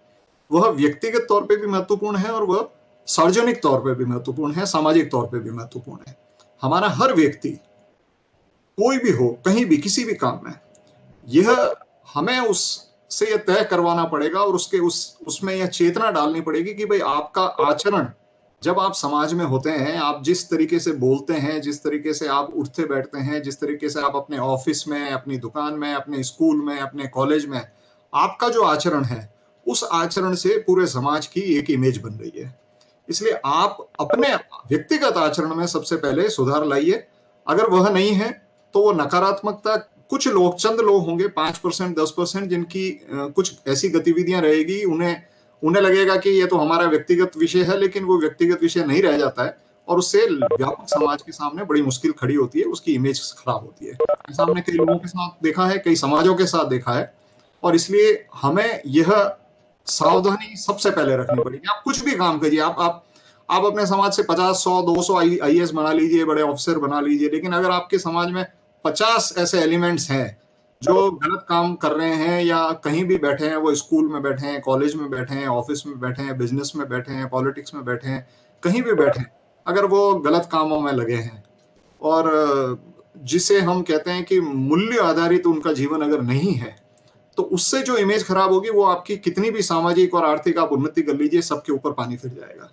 Speaker 8: वह व्यक्तिगत तौर पे भी महत्वपूर्ण है, और वह सार्वजनिक तौर पे भी महत्वपूर्ण है, सामाजिक तौर पे भी महत्वपूर्ण है। हमारा हर व्यक्ति, कोई भी हो, कहीं भी, किसी भी काम में, यह हमें उससे यह तय करवाना पड़ेगा, और उसमें यह चेतना डालनी पड़ेगी कि भाई आपका आचरण जब आप समाज में होते हैं, आप जिस तरीके से बोलते हैं, जिस तरीके से आप उठते बैठते हैं, जिस तरीके से आप अपने ऑफिस में, अपनी दुकान में, अपने स्कूल में, अपने कॉलेज में, आपका जो आचरण है, उस आचरण से पूरे समाज की एक इमेज बन रही है। इसलिए आप अपने व्यक्तिगत आचरण में सबसे पहले सुधार लाइए। अगर वह नहीं है तो वो नकारात्मकता, कुछ लोग, चंद लोग होंगे, 5%, 10%, जिनकी कुछ ऐसी गतिविधियां रहेगी, उन्हें लगेगा कि ये तो हमारा व्यक्तिगत विषय है, लेकिन वो व्यक्तिगत विषय नहीं रह जाता है, और उससे व्यापक समाज के सामने बड़ी मुश्किल खड़ी होती है, उसकी इमेज खराब होती है। ऐसा हमने कई लोगों के साथ देखा है, कई समाजों के साथ देखा है, और इसलिए हमें यह सावधानी सबसे पहले रखनी पड़ेगी। आप कुछ भी काम करिए, आप अपने समाज से 50, 100, 200 IAS बना लीजिए, बड़े ऑफिसर बना लीजिए, लेकिन अगर आपके समाज में 50 ऐसे एलिमेंट्स हैं जो गलत काम कर रहे हैं, या कहीं भी बैठे हैं, वो स्कूल में बैठे हैं, कॉलेज में बैठे हैं, ऑफिस में बैठे हैं, बिजनेस में बैठे हैं, पॉलिटिक्स में बैठे हैं, कहीं भी बैठे हैं, अगर वो गलत कामों में लगे हैं, और जिसे हम कहते हैं कि मूल्य आधारित उनका जीवन अगर नहीं है, तो उससे जो इमेज खराब होगी, वो आपकी कितनी भी सामाजिक और आर्थिक आप उन्नति कर लीजिए, सबके ऊपर पानी फिर जाएगा।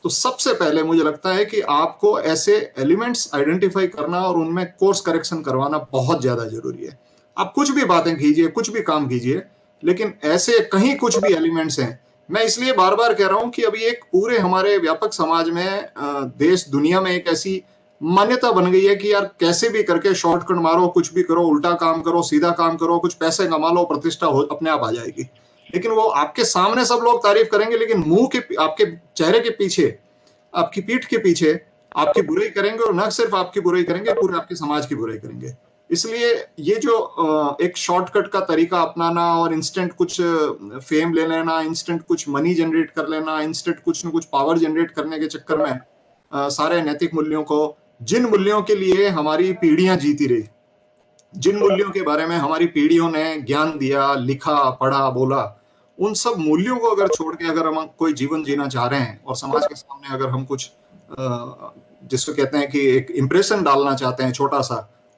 Speaker 8: तो सबसे पहले मुझे लगता है कि आपको ऐसे एलिमेंट्स आइडेंटिफाई करना और उनमें कोर्स करेक्शन करवाना बहुत ज्यादा जरूरी है। आप कुछ भी बातें कीजिए, कुछ भी काम कीजिए, लेकिन ऐसे कहीं कुछ भी एलिमेंट्स हैं, मैं इसलिए बार बार कह रहा हूं कि अभी एक पूरे हमारे व्यापक समाज में, देश दुनिया में एक ऐसी मान्यता बन गई है कि यार कैसे भी करके शॉर्टकट मारो, कुछ भी करो, उल्टा काम करो, सीधा काम करो, कुछ पैसे कमा लो, प्रतिष्ठा अपने आप आ जाएगी। लेकिन वो आपके सामने सब लोग तारीफ करेंगे, लेकिन मुंह के, आपके चेहरे के पीछे, आपकी पीठ के पीछे आपकी बुराई करेंगे, और न सिर्फ आपकी बुराई करेंगे, पूरे आपके समाज की बुराई करेंगे। इसलिए ये जो एक शॉर्टकट का तरीका अपनाना, और इंस्टेंट कुछ फेम ले लेना, इंस्टेंट कुछ मनी जनरेट कर लेना, इंस्टेंट कुछ न कुछ पावर जनरेट करने के चक्कर में सारे नैतिक मूल्यों को, जिन मूल्यों के लिए हमारी पीढ़ियां जीती रही, जिन मूल्यों के बारे में हमारी पीढ़ियों ने ज्ञान दिया, लिखा, पढ़ा, बोला, उन सब मूल्यों को अगर छोड़ के अगर हम कोई जीवन जीना चाह रहे हैं, और समाज के सामने अगर हम कुछ जिसको कहते हैं कि एक इंप्रेशन डालना चाहते हैं छोटा सा,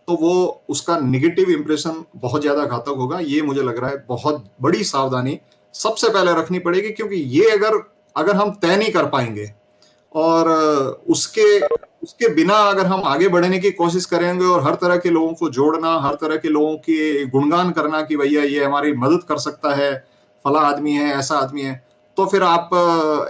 Speaker 8: तो वो उसका निगेटिव इंप्रेशन बहुत ज्यादा घातक होगा। ये मुझे लग रहा है बहुत बड़ी सावधानी सबसे पहले रखनी पड़ेगी, क्योंकि ये अगर हम तय नहीं कर पाएंगे, और उसके बिना अगर हम आगे बढ़ने की कोशिश करेंगे और हर तरह के लोगों को जोड़ना, हर तरह के लोगों की गुणगान करना कि भैया ये हमारी मदद कर सकता है, फला आदमी है, ऐसा आदमी है, तो फिर आप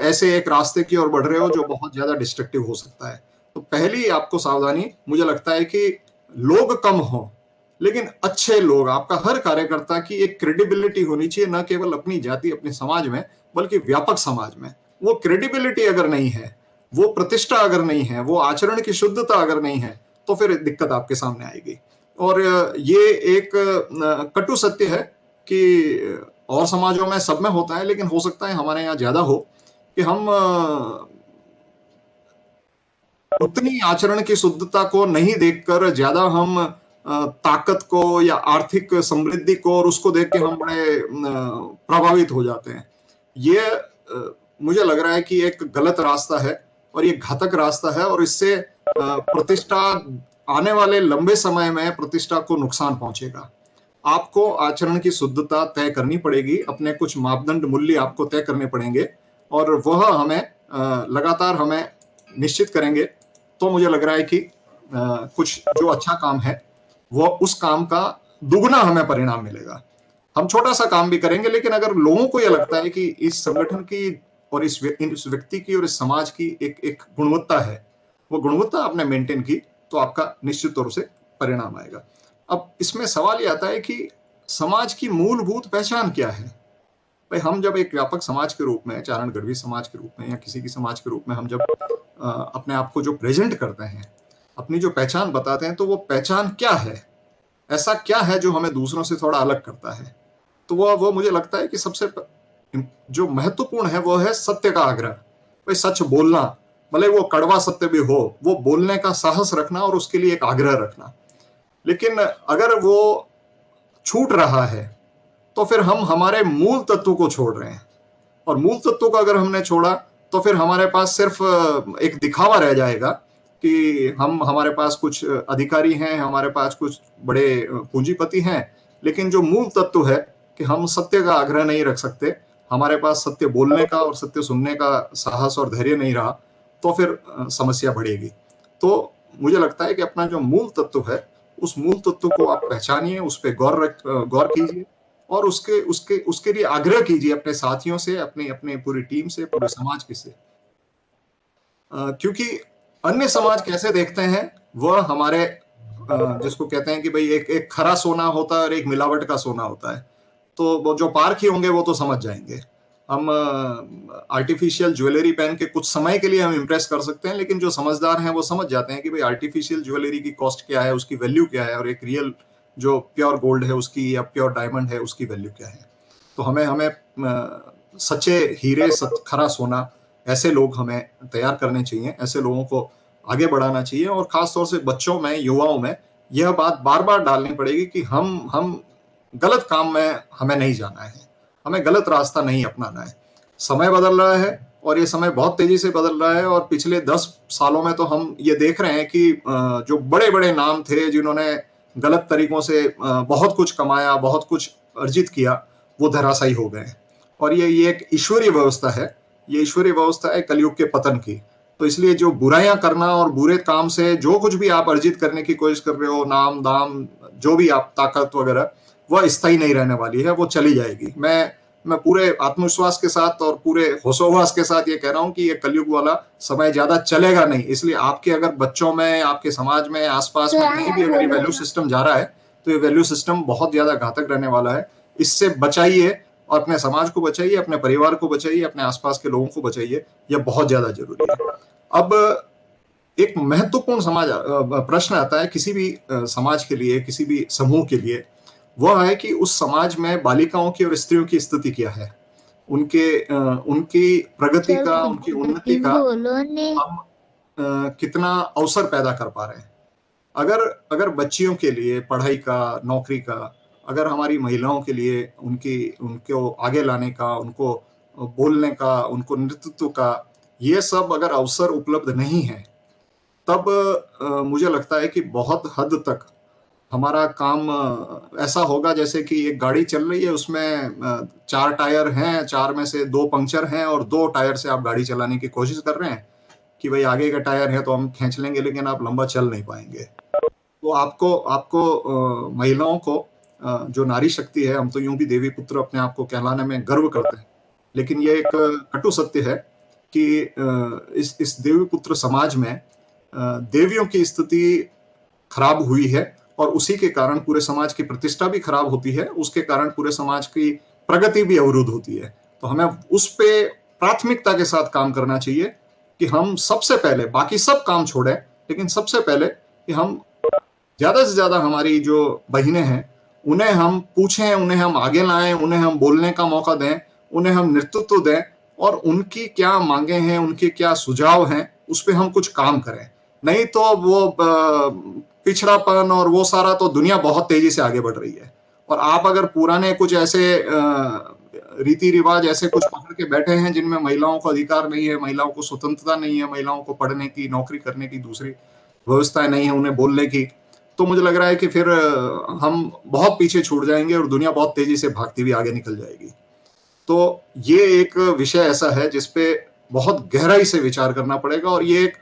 Speaker 8: ऐसे एक रास्ते की ओर बढ़ रहे हो जो बहुत ज्यादा डिस्ट्रक्टिव हो सकता है। तो पहली आपको सावधानी मुझे लगता है कि लोग कम हो, लेकिन अच्छे लोग, आपका हर कार्यकर्ता की एक क्रेडिबिलिटी होनी चाहिए, न केवल अपनी जाति, अपने समाज में, बल्कि व्यापक समाज में। वो क्रेडिबिलिटी अगर नहीं है, वो प्रतिष्ठा अगर नहीं है, वो आचरण की शुद्धता अगर नहीं है, तो फिर दिक्कत आपके सामने आएगी। और ये एक कटु सत्य है कि और समाजों में सब में होता है, लेकिन हो सकता है हमारे यहाँ ज्यादा हो कि हम उतनी आचरण की शुद्धता को नहीं देखकर ज्यादा हम ताकत को या आर्थिक समृद्धि को और उसको देख के हम बड़े प्रभावित हो जाते हैं। ये मुझे लग रहा है कि एक गलत रास्ता है और ये घातक रास्ता है, और इससे प्रतिष्ठा आने वाले लंबे समय में प्रतिष्ठा को नुकसान पहुंचेगा। आपको आचरण की शुद्धता तय करनी पड़ेगी, अपने कुछ मापदंड मूल्य आपको तय करने पड़ेंगे, और वह हमें लगातार हमें निश्चित करेंगे। तो मुझे लग रहा है कि कुछ जो अच्छा काम है वो उस काम का दुगना हमें परिणाम मिलेगा। हम छोटा सा काम भी करेंगे, लेकिन अगर लोगों को यह लगता है कि इस संगठन की और इस व्यक्ति की और इस समाज की एक गुणवत्ता है, वो गुणवत्ता आपने मेंटेन की, तो आपका निश्चित तौर से परिणाम आएगा। अब इसमें सवाल ये आता है कि समाज की मूलभूत पहचान क्या है। भाई, हम जब एक व्यापक समाज के रूप में, चारण गढ़वी समाज के रूप में या किसी की समाज के रूप में हम जब अपने आप को जो प्रेजेंट करते हैं, अपनी जो पहचान बताते हैं, तो वो पहचान क्या है, ऐसा क्या है जो हमें दूसरों से थोड़ा अलग करता है। तो वो मुझे लगता है कि सबसे जो महत्वपूर्ण है वो है सत्य का आग्रह। भाई, सच बोलना, भले वो कड़वा सत्य भी हो, वो बोलने का साहस रखना और उसके लिए एक आग्रह रखना। लेकिन अगर वो छूट रहा है तो फिर हम हमारे मूल तत्व को छोड़ रहे हैं, और मूल तत्व को अगर हमने छोड़ा तो फिर हमारे पास सिर्फ एक दिखावा रह जाएगा कि हमारे पास कुछ अधिकारी हैं, हमारे पास कुछ बड़े पूंजीपति हैं, लेकिन जो मूल तत्व है कि हम सत्य का आग्रह नहीं रख सकते, हमारे पास सत्य बोलने का और सत्य सुनने का साहस और धैर्य नहीं रहा, तो फिर समस्या बढ़ेगी। तो मुझे लगता है कि अपना जो मूल तत्व है, उस मूल तत्व को आप पहचानिए, उस पर गौर कीजिए, और उसके लिए आग्रह कीजिए अपने साथियों से, अपने पूरी टीम से, पूरे समाज के से। क्योंकि अन्य समाज कैसे देखते हैं, वह हमारे जिसको कहते हैं कि भाई एक खरा सोना होता है और एक मिलावट का सोना होता है। तो वो जो पारखी होंगे वो तो समझ जाएंगे। हम आर्टिफिशियल ज्वेलरी पहन के कुछ समय के लिए हम इम्प्रेस कर सकते हैं, लेकिन जो समझदार हैं वो समझ जाते हैं कि भाई आर्टिफिशियल ज्वेलरी की कॉस्ट क्या है, उसकी वैल्यू क्या है, और एक रियल जो प्योर गोल्ड है उसकी, या प्योर डायमंड है उसकी वैल्यू क्या है। तो हमें सच्चे हीरे, खरा सोना, ऐसे लोग हमें तैयार करने चाहिए, ऐसे लोगों को आगे बढ़ाना चाहिए, और खासतौर से बच्चों में, युवाओं में यह बात बार बार डालनी पड़ेगी कि हम गलत काम में हमें नहीं जाना है, हमें गलत रास्ता नहीं अपनाना है। समय बदल रहा है, और ये समय बहुत तेजी से बदल रहा है, और पिछले 10 सालों में तो हम ये देख रहे हैं कि जो बड़े बड़े नाम थे जिन्होंने गलत तरीकों से बहुत कुछ कमाया, बहुत कुछ अर्जित किया, वो धराशायी हो गए। और ये एक ईश्वरीय व्यवस्था है, ये ईश्वरीय व्यवस्था है कलयुग के पतन की। तो इसलिए जो बुराइयां करना और बुरे काम से जो कुछ भी आप अर्जित करने की कोशिश कर रहे हो, नाम दाम, जो भी आप ताकत वगैरह, वह स्थायी नहीं रहने वाली है, वो चली जाएगी। मैं पूरे आत्मविश्वास के साथ और पूरे होशोहवास के साथ ये कह रहा हूँ कि ये कलयुग वाला समय ज्यादा चलेगा नहीं। इसलिए आपके अगर बच्चों में, आपके समाज में, आसपास में कहीं भी अगर ये वैल्यू सिस्टम जा रहा है, तो ये वैल्यू सिस्टम बहुत ज्यादा घातक रहने वाला है। इससे बचाइए, और अपने समाज को बचाइए, अपने परिवार को बचाइए, अपने आसपास के लोगों को बचाइए, यह बहुत ज्यादा जरूरी है। अब एक महत्वपूर्ण प्रश्न आता है किसी भी समाज के लिए, किसी भी समूह के लिए, वह है कि उस समाज में बालिकाओं की और स्त्रियों की स्थिति क्या है, उनकी प्रगति का, उनकी उन्नति का हम कितना अवसर पैदा कर पा रहे हैं। अगर बच्चियों के लिए पढ़ाई का, नौकरी का, अगर हमारी महिलाओं के लिए उनको आगे लाने का, उनको बोलने का, उनको नेतृत्व का, ये सब अगर अवसर उपलब्ध नहीं है, तब मुझे लगता है कि बहुत हद तक हमारा काम ऐसा होगा जैसे कि एक गाड़ी चल रही है, उसमें 4 टायर हैं, 4 में से 2 पंक्चर हैं और 2 टायर से आप गाड़ी चलाने की कोशिश कर रहे हैं, कि भाई आगे का टायर है तो हम खींच लेंगे, लेकिन आप लंबा चल नहीं पाएंगे। तो आपको महिलाओं को जो नारी शक्ति है, हम तो यूं भी देवी पुत्र अपने आप को कहलाने में गर्व करते हैं, लेकिन ये एक कटु सत्य है कि इस देवी पुत्र समाज में देवियों की स्थिति खराब हुई है, और उसी के कारण पूरे समाज की प्रतिष्ठा भी खराब होती है, उसके कारण पूरे समाज की प्रगति भी अवरुद्ध होती है। तो हमें उस पे प्राथमिकता के साथ काम करना चाहिए कि हम सबसे पहले बाकी सब काम छोड़ें, लेकिन सबसे पहले कि हम ज्यादा से ज्यादा हमारी जो बहनें हैं उन्हें हम पूछें, उन्हें हम आगे लाएं, उन्हें हम बोलने का मौका दें, उन्हें हम नेतृत्व दें, और उनकी क्या मांगे हैं, उनके क्या सुझाव हैं, उस पर हम कुछ काम करें। नहीं तो वो पिछड़ापन और वो सारा, तो दुनिया बहुत तेजी से आगे बढ़ रही है, और आप अगर पुराने कुछ ऐसे रीति रिवाज ऐसे कुछ पकड़ के बैठे हैं जिनमें महिलाओं को अधिकार नहीं है, महिलाओं को स्वतंत्रता नहीं है, महिलाओं को पढ़ने की, नौकरी करने की दूसरी व्यवस्थाएं नहीं है, उन्हें बोलने की, तो मुझे लग रहा है कि फिर हम बहुत पीछे छूट जाएंगे और दुनिया बहुत तेजी से भागती हुई आगे निकल जाएगी। तो ये एक विषय ऐसा है जिसपे बहुत गहराई से विचार करना पड़ेगा, और ये एक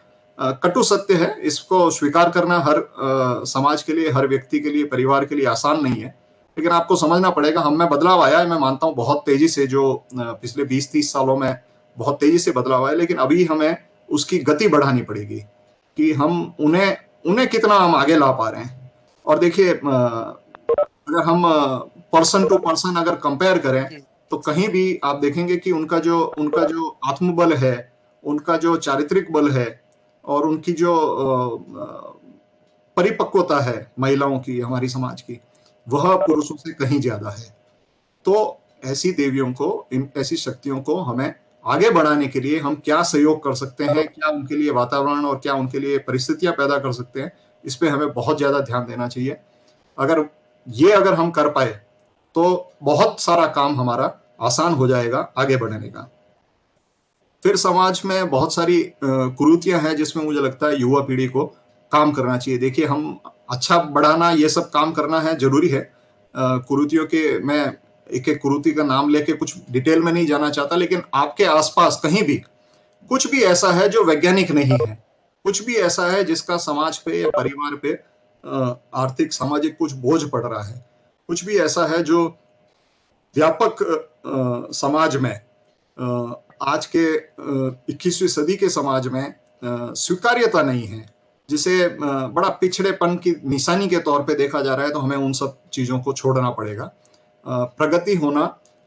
Speaker 8: कटु सत्य है, इसको स्वीकार करना हर समाज के लिए, हर व्यक्ति के लिए, परिवार के लिए आसान नहीं है, लेकिन आपको समझना पड़ेगा। हम में बदलाव आया है, मैं मानता हूँ बहुत तेजी से, जो पिछले 20-30 सालों में बहुत तेजी से बदलाव आया, लेकिन अभी हमें उसकी गति बढ़ानी पड़ेगी कि हम उन्हें कितना हम आगे ला पा रहे हैं। और देखिए, अगर हम पर्सन टू पर्सन अगर कंपेयर करें तो कहीं भी आप देखेंगे कि उनका जो आत्मबल है, उनका जो चारित्रिक बल है, और उनकी जो परिपक्वता है महिलाओं की, हमारी समाज की, वह पुरुषों से कहीं ज्यादा है। तो ऐसी देवियों को, इन ऐसी शक्तियों को हमें आगे बढ़ाने के लिए हम क्या सहयोग कर सकते हैं, क्या उनके लिए वातावरण और क्या उनके लिए परिस्थितियां पैदा कर सकते हैं, इस पे हमें बहुत ज्यादा ध्यान देना चाहिए। अगर हम कर पाए तो बहुत सारा काम हमारा आसान हो जाएगा आगे बढ़ने का। फिर समाज में बहुत सारी कुरीतियां हैं जिसमें मुझे लगता है युवा पीढ़ी को काम करना चाहिए। देखिए, हम अच्छा बढ़ाना, ये सब काम करना है, जरूरी है। कुरीतियों के, मैं एक एक कुरीति का नाम लेके कुछ डिटेल में नहीं जाना चाहता, लेकिन आपके आसपास कहीं भी कुछ भी ऐसा है जो वैज्ञानिक नहीं है, कुछ भी ऐसा है जिसका समाज पे या परिवार पे आर्थिक सामाजिक कुछ बोझ पड़ रहा है, कुछ भी ऐसा है जो व्यापक समाज में, आज के 21वीं सदी के समाज में स्वीकार्यता नहीं है, जिसे बड़ा पिछड़ेपन की निशानी के तौर पे देखा जा रहा है, तो हमें उन सब चीजों को छोड़ना पड़ेगा। प्रगति होना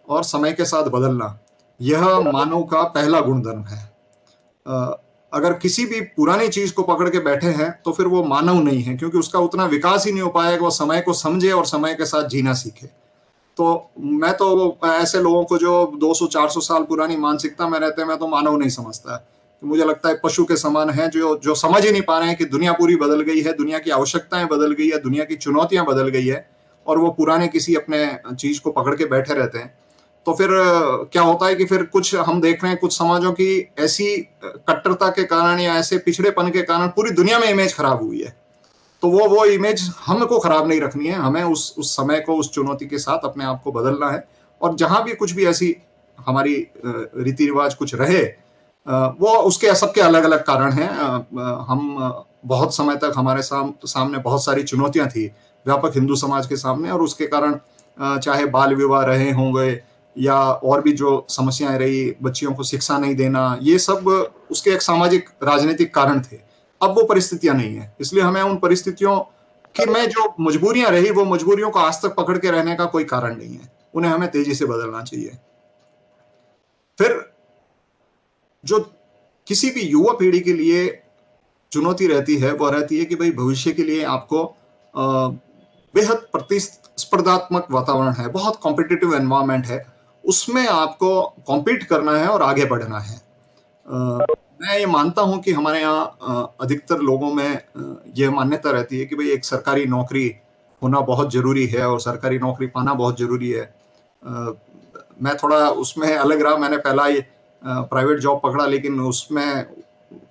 Speaker 8: और समय के साथ बदलना, यह मानव का पहला गुणधर्म है। अगर किसी भी पुरानी चीज को पकड़ के बैठे हैं तो फिर वो मानव नहीं है, क्योंकि उसका उतना विकास ही नहीं हो पाएगा, वो समय को समझे और समय के साथ जीना सीखे। तो मैं तो ऐसे लोगों को जो 200-400 साल पुरानी मानसिकता में रहते हैं, मैं तो मानव नहीं समझता। तो मुझे लगता है पशु के समान है, जो समझ ही नहीं पा रहे हैं कि दुनिया पूरी बदल गई है, दुनिया की आवश्यकताएं बदल गई है, दुनिया की चुनौतियां बदल गई है, और वो पुराने किसी अपने चीज को पकड़ के बैठे रहते हैं। तो फिर क्या होता है कि फिर कुछ हम देख रहे हैं, कुछ समाजों की ऐसी कट्टरता के कारण या ऐसे पिछड़ेपन के कारण पूरी दुनिया में इमेज खराब हुई है। तो वो इमेज हमको खराब नहीं रखनी है, हमें उस समय को, उस चुनौती के साथ अपने आप को बदलना है। और जहां भी कुछ भी ऐसी हमारी रीति रिवाज कुछ रहे, वो उसके सबके अलग अलग कारण हैं। हम बहुत समय तक हमारे सामने बहुत सारी चुनौतियां थी व्यापक हिंदू समाज के सामने, और उसके कारण चाहे बाल विवाह रहे होंगे या और भी जो समस्याएं रही, बच्चियों को शिक्षा नहीं देना, ये सब उसके एक सामाजिक राजनीतिक कारण थे। अब वो परिस्थितियां नहीं है, इसलिए हमें उन परिस्थितियों की में जो मजबूरियां रही, वो मजबूरियों को आज तक पकड़ के रहने का कोई कारण नहीं है, उन्हें हमें तेजी से बदलना चाहिए। फिर जो किसी भी युवा पीढ़ी के लिए चुनौती रहती है, वो रहती है कि भाई भविष्य के लिए आपको बेहद प्रतिस्पर्धात्मक वातावरण है, बहुत कॉम्पिटिटिव एनवायरनमेंट है, उसमें आपको कॉम्पीट करना है और आगे बढ़ना है। मैं ये मानता हूं कि हमारे यहाँ अधिकतर लोगों में यह मान्यता रहती है कि भाई एक सरकारी नौकरी होना बहुत जरूरी है और सरकारी नौकरी पाना बहुत जरूरी है। मैं थोड़ा उसमें अलग रहा, मैंने पहला ये प्राइवेट जॉब पकड़ा, लेकिन उसमें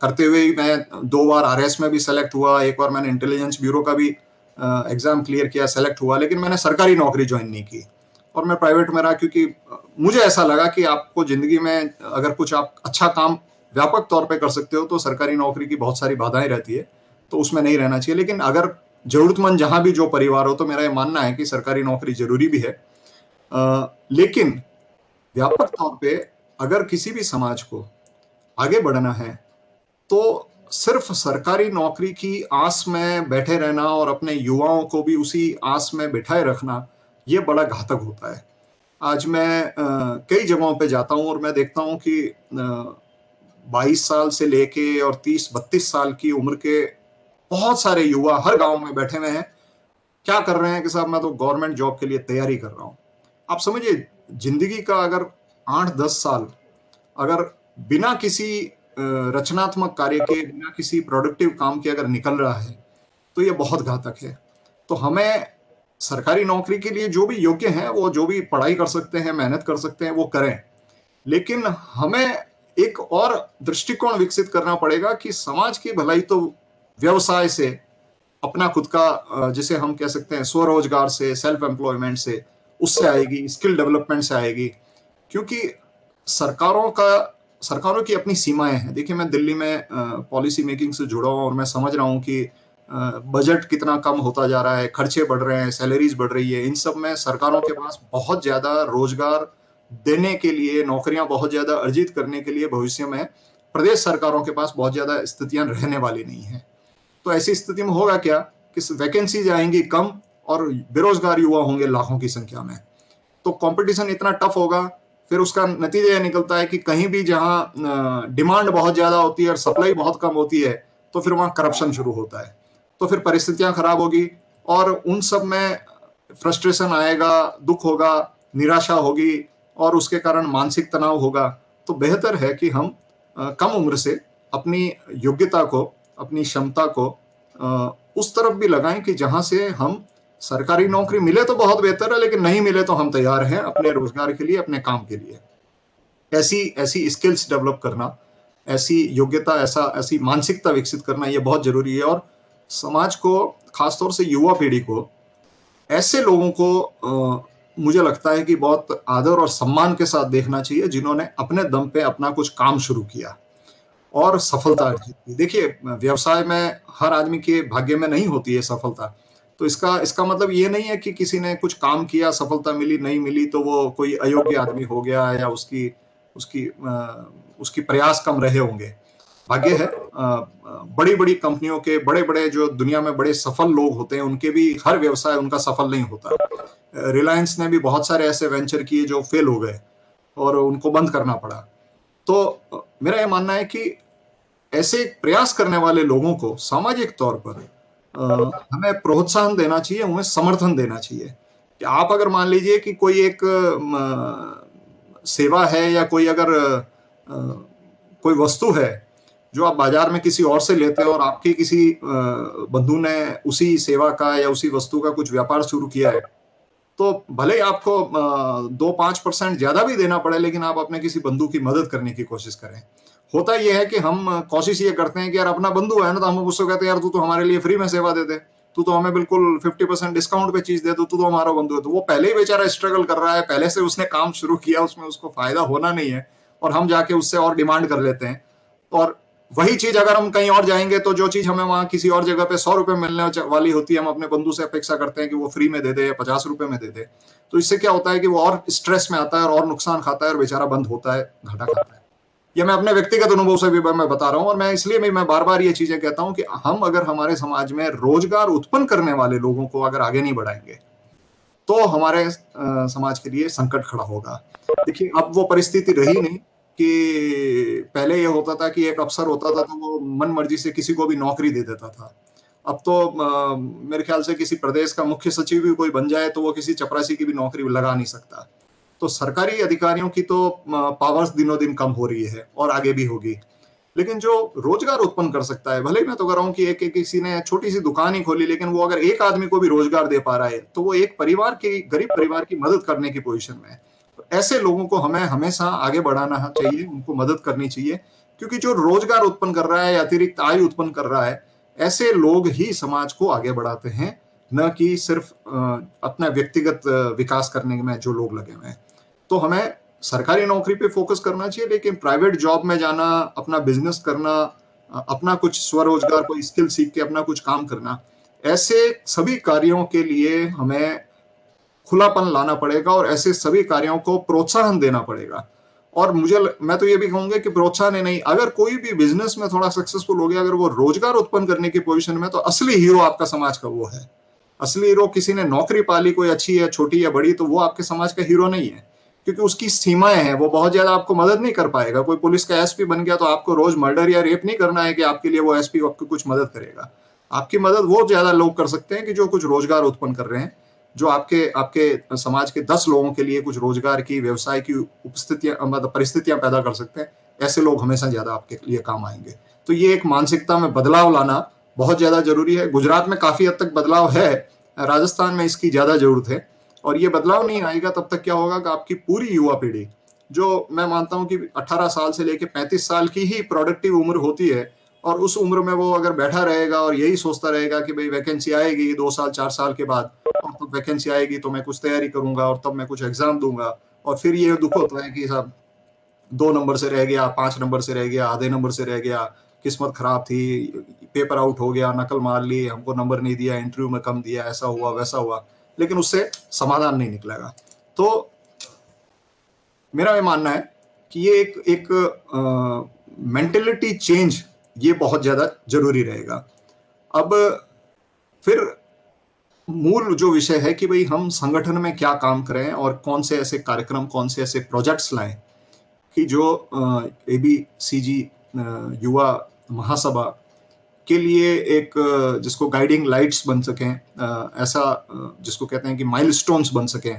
Speaker 8: करते हुए ही मैं 2 बार RS में भी सेलेक्ट हुआ, एक बार मैंने इंटेलिजेंस ब्यूरो का भी एग्जाम क्लियर किया, सेलेक्ट हुआ, लेकिन मैंने सरकारी नौकरी ज्वाइन नहीं की और मैं प्राइवेट में रहा, क्योंकि मुझे ऐसा लगा कि आपको जिंदगी में अगर कुछ आप अच्छा काम व्यापक तौर पे कर सकते हो तो सरकारी नौकरी की बहुत सारी बाधाएं रहती है, तो उसमें नहीं रहना चाहिए। लेकिन अगर जरूरतमंद जहां भी जो परिवार हो, तो मेरा ये मानना है कि सरकारी नौकरी जरूरी भी है। लेकिन व्यापक तौर पे अगर किसी भी समाज को आगे बढ़ना है तो सिर्फ सरकारी नौकरी की आस में बैठे रहना और अपने युवाओं को भी उसी आस में बिठाए रखना, ये बड़ा घातक होता है। आज मैं कई जगहों पे जाता हूं और मैं देखता हूं कि 22 साल से लेके और 30-32 साल की उम्र के बहुत सारे युवा हर गांव में बैठे हुए हैं। क्या कर रहे हैं कि साहब मैं तो गवर्नमेंट जॉब के लिए तैयारी कर रहा हूं। आप समझिए, जिंदगी का अगर 8-10 साल अगर बिना किसी रचनात्मक कार्य के, बिना किसी प्रोडक्टिव काम के अगर निकल रहा है, तो ये बहुत घातक है। तो हमें सरकारी नौकरी के लिए जो भी योग्य हैं, वो जो भी पढ़ाई कर सकते हैं, मेहनत कर सकते हैं, वो करें। लेकिन हमें एक और दृष्टिकोण विकसित करना पड़ेगा कि समाज की भलाई तो व्यवसाय से, अपना खुद का जिसे हम कह सकते हैं स्वरोजगार से, सेल्फ एम्प्लॉयमेंट से, उससे आएगी, स्किल डेवलपमेंट से आएगी। क्योंकि सरकारों की अपनी सीमाएं हैं। देखिए, मैं दिल्ली में पॉलिसी मेकिंग से जुड़ा हूं और मैं समझ रहा हूं कि बजट कितना कम होता जा रहा है, खर्चे बढ़ रहे हैं, सैलरीज बढ़ रही है। इन सब में सरकारों के पास बहुत ज्यादा रोजगार देने के लिए, नौकरियां बहुत ज्यादा अर्जित करने के लिए भविष्य में प्रदेश सरकारों के पास बहुत ज्यादा स्थितियां रहने वाली नहीं है। तो ऐसी स्थिति में होगा क्या कि वैकेंसीज आएंगी कम और बेरोजगार युवा होंगे लाखों की संख्या में। तो कंपटीशन इतना टफ होगा, फिर उसका नतीजा यह निकलता है कि कहीं भी जहां डिमांड बहुत ज्यादा होती है और सप्लाई बहुत कम होती है, तो फिर वहां करप्शन शुरू होता है। तो फिर परिस्थितियां खराब होगी और उन सब में फ्रस्ट्रेशन आएगा, दुख होगा, निराशा होगी और उसके कारण मानसिक तनाव होगा। तो बेहतर है कि हम कम उम्र से अपनी योग्यता को, अपनी क्षमता को उस तरफ भी लगाएं कि जहां से हम सरकारी नौकरी मिले तो बहुत बेहतर है, लेकिन नहीं मिले तो हम तैयार हैं अपने रोजगार के लिए, अपने काम के लिए। ऐसी स्किल्स डेवलप करना, ऐसी योग्यता, ऐसी मानसिकता विकसित करना, ये बहुत जरूरी है। और समाज को, खासतौर से युवा पीढ़ी को, ऐसे लोगों को मुझे लगता है कि बहुत आदर और सम्मान के साथ देखना चाहिए जिन्होंने अपने दम पे अपना कुछ काम शुरू किया और सफलता अर्जित की। देखिए, व्यवसाय में हर आदमी के भाग्य में नहीं होती है सफलता। तो इसका मतलब ये नहीं है कि किसी ने कुछ काम किया, सफलता मिली, नहीं मिली तो वो कोई अयोग्य आदमी हो गया या उसकी प्रयास कम रहे होंगे। भाग्य है। बड़ी बड़ी कंपनियों के, बड़े बड़े जो दुनिया में बड़े सफल लोग होते हैं, उनके भी हर व्यवसाय उनका सफल नहीं होता। रिलायंस ने भी बहुत सारे ऐसे वेंचर किए जो फेल हो गए और उनको बंद करना पड़ा। तो मेरा यह मानना है कि ऐसे प्रयास करने वाले लोगों को सामाजिक तौर पर हमें प्रोत्साहन देना चाहिए, उन्हें समर्थन देना चाहिए। कि आप अगर मान लीजिए कि कोई एक सेवा है या कोई अगर कोई वस्तु है जो आप बाजार में किसी और से लेते हो और आपके किसी बंधु ने उसी सेवा का या उसी वस्तु का कुछ व्यापार शुरू किया है, तो भले ही आपको 2-5% ज्यादा भी देना पड़े, लेकिन आप अपने किसी बंधु की मदद करने की कोशिश करें। होता यह है कि हम कोशिश ये करते हैं कि यार अपना बंधु है ना, तो हम उससे कहते हैं यार तू तो हमारे लिए फ्री में सेवा दे दे, तू तो हमें बिल्कुल 50% डिस्काउंट पे चीज दे दो, तू तो हमारा बंधु है। तो वो पहले ही बेचारा स्ट्रगल कर रहा है, पहले से उसने काम शुरू किया, उसमें उसको फायदा होना नहीं है और हम जाके उससे और डिमांड कर लेते हैं। और वही चीज अगर हम कहीं और जाएंगे तो जो चीज हमें वहां किसी और जगह पे 100 रुपए मिलने वाली होती है, हम अपने बंधु से अपेक्षा करते हैं कि वो फ्री में दे दे या 50 रुपए में दे दे। तो इससे क्या होता है कि वो और स्ट्रेस में आता है और नुकसान खाता है और बेचारा बंद होता है, घाटा खाता है। ये मैं अपने व्यक्तिगत अनुभव से भी मैं बता रहा हूं और मैं इसलिए भी मैं बार बार ये चीजें कहता हूं कि हम अगर हमारे समाज में रोजगार उत्पन्न करने वाले लोगों को अगर आगे नहीं बढ़ाएंगे तो हमारे समाज के लिए संकट खड़ा होगा। देखिए, अब वो परिस्थिति रही नहीं कि पहले ये होता था कि एक अफसर होता था तो वो मन मर्जी से किसी को भी नौकरी दे देता था। अब तो मेरे ख्याल से किसी प्रदेश का मुख्य सचिव भी कोई बन जाए तो वो किसी चपरासी की भी नौकरी लगा नहीं सकता। तो सरकारी अधिकारियों की तो पावर्स दिनों दिन कम हो रही है और आगे भी होगी। लेकिन जो रोजगार उत्पन्न कर सकता है, भले ही मैं तो कह रहा हूँ कि एक किसी ने छोटी सी दुकान ही खोली, लेकिन वो अगर एक आदमी को भी रोजगार दे पा रहा है तो वो एक परिवार की, गरीब परिवार की मदद करने की पोजीशन में है। तो ऐसे लोगों को हमें हमेशा आगे बढ़ाना चाहिए, उनको मदद करनी चाहिए, क्योंकि जो रोजगार उत्पन्न कर रहा है, अतिरिक्त आय उत्पन्न कर रहा है, ऐसे लोग ही समाज को आगे बढ़ाते हैं, न कि सिर्फ अपना व्यक्तिगत विकास करने में जो लोग लगे हुए हैं। तो हमें सरकारी नौकरी पे फोकस करना चाहिए, लेकिन प्राइवेट जॉब में जाना, अपना बिजनेस करना, अपना कुछ स्वरोजगार, कोई स्किल सीख के अपना कुछ काम करना, ऐसे सभी कार्यों के लिए हमें खुलापन लाना पड़ेगा और ऐसे सभी कार्यों को प्रोत्साहन देना पड़ेगा। और मैं तो ये भी कहूंगा कि प्रोत्साहन ही नहीं, अगर कोई भी बिजनेस में थोड़ा सक्सेसफुल हो गया, अगर वो रोजगार उत्पन्न करने की पोजीशन में, तो असली हीरो आपका समाज का वो है। असली हीरो किसी ने नौकरी पाली, कोई अच्छी है, छोटी या बड़ी, तो वो आपके समाज का हीरो नहीं है, क्योंकि उसकी सीमाएं हैं। वो बहुत ज्यादा आपको मदद नहीं कर पाएगा। कोई पुलिस का एसपी बन गया तो आपको रोज मर्डर या रेप नहीं करना है कि आपके लिए वो एसपी आपको कुछ मदद करेगा। आपकी मदद वो ज्यादा लोग कर सकते हैं कि जो कुछ रोजगार उत्पन्न कर रहे हैं, जो आपके समाज के 10 लोगों के लिए कुछ रोजगार की, व्यवसाय की उपस्थितियां, मतलब परिस्थितियां पैदा कर सकते हैं। ऐसे लोग हमेशा ज्यादा आपके लिए काम आएंगे। तो ये एक मानसिकता में बदलाव लाना बहुत ज्यादा जरूरी है। गुजरात में काफी हद तक बदलाव है, राजस्थान में इसकी ज्यादा जरूरत है। और ये बदलाव नहीं आएगा तब तक क्या होगा कि आपकी पूरी युवा पीढ़ी, जो मैं मानता हूं कि 18 साल से लेकर 35 साल की ही प्रोडक्टिव उम्र होती है, और उस उम्र में वो अगर बैठा रहेगा और यही सोचता रहेगा कि भाई वैकेंसी आएगी 2 साल 4 साल के बाद, और तब वैकेंसी आएगी तो मैं कुछ तैयारी करूंगा और तब मैं कुछ एग्जाम दूंगा, और फिर ये दुख होता है कि साहब 2 नंबर से रह गया, 5 नंबर से रह गया, आधे नंबर से रह गया, किस्मत खराब थी, पेपर आउट हो गया, नकल मार ली, हमको नंबर नहीं दिया, इंटरव्यू में कम दिया, ऐसा हुआ वैसा हुआ, लेकिन उससे समाधान नहीं निकलेगा। तो मेरा ये मानना है कि ये एक मेंटेलिटी चेंज ये बहुत ज्यादा जरूरी रहेगा। अब फिर मूल जो विषय है कि भाई हम संगठन में क्या काम करें और कौन से ऐसे कार्यक्रम, कौन से ऐसे प्रोजेक्ट्स लाएं कि जो एबीसीजी युवा महासभा के लिए एक जिसको गाइडिंग लाइट्स बन सकें, ऐसा जिसको कहते हैं कि माइलस्टोन्स बन सकें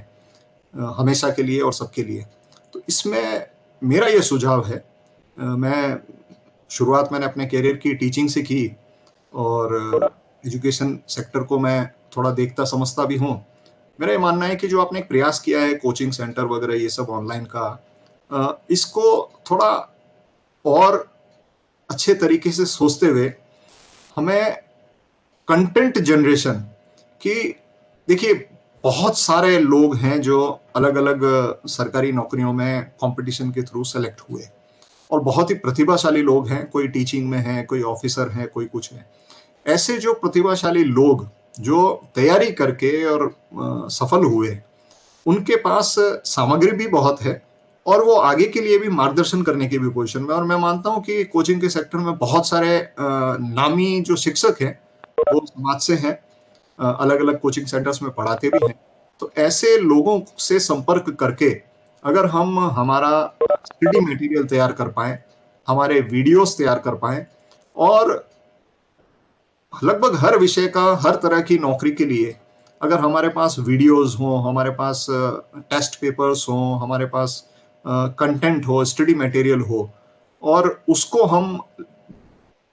Speaker 8: हमेशा के लिए और सबके लिए। तो इसमें मेरा ये सुझाव है, मैं शुरुआत मैंने अपने करियर की टीचिंग से की और एजुकेशन सेक्टर को मैं थोड़ा देखता समझता भी हूँ। मेरा ये मानना है कि जो आपने एक प्रयास किया है कोचिंग सेंटर वगैरह ये सब ऑनलाइन का, इसको थोड़ा और अच्छे तरीके से सोचते हुए हमें कंटेंट जनरेशन की, देखिए बहुत सारे लोग हैं जो अलग अलग सरकारी नौकरियों में कंपटीशन के थ्रू सेलेक्ट हुए, और बहुत ही प्रतिभाशाली लोग हैं, कोई टीचिंग में है, कोई ऑफिसर है, कोई कुछ है। ऐसे जो प्रतिभाशाली लोग जो तैयारी करके और सफल हुए, उनके पास सामग्री भी बहुत है और वो आगे के लिए भी मार्गदर्शन करने की भी पोजीशन में। और मैं मानता हूं कि कोचिंग के सेक्टर में बहुत सारे नामी जो शिक्षक हैं वो समाज से हैं, अलग अलग कोचिंग सेंटर्स में पढ़ाते भी हैं। तो ऐसे लोगों से संपर्क करके अगर हम हमारा स्टडी मटेरियल तैयार कर पाए, हमारे वीडियोस तैयार कर पाए, और लगभग हर विषय का, हर तरह की नौकरी के लिए अगर हमारे पास वीडियोस हो, हमारे पास टेस्ट पेपर्स हो, हमारे पास कंटेंट हो, स्टडी मटेरियल हो, और उसको हम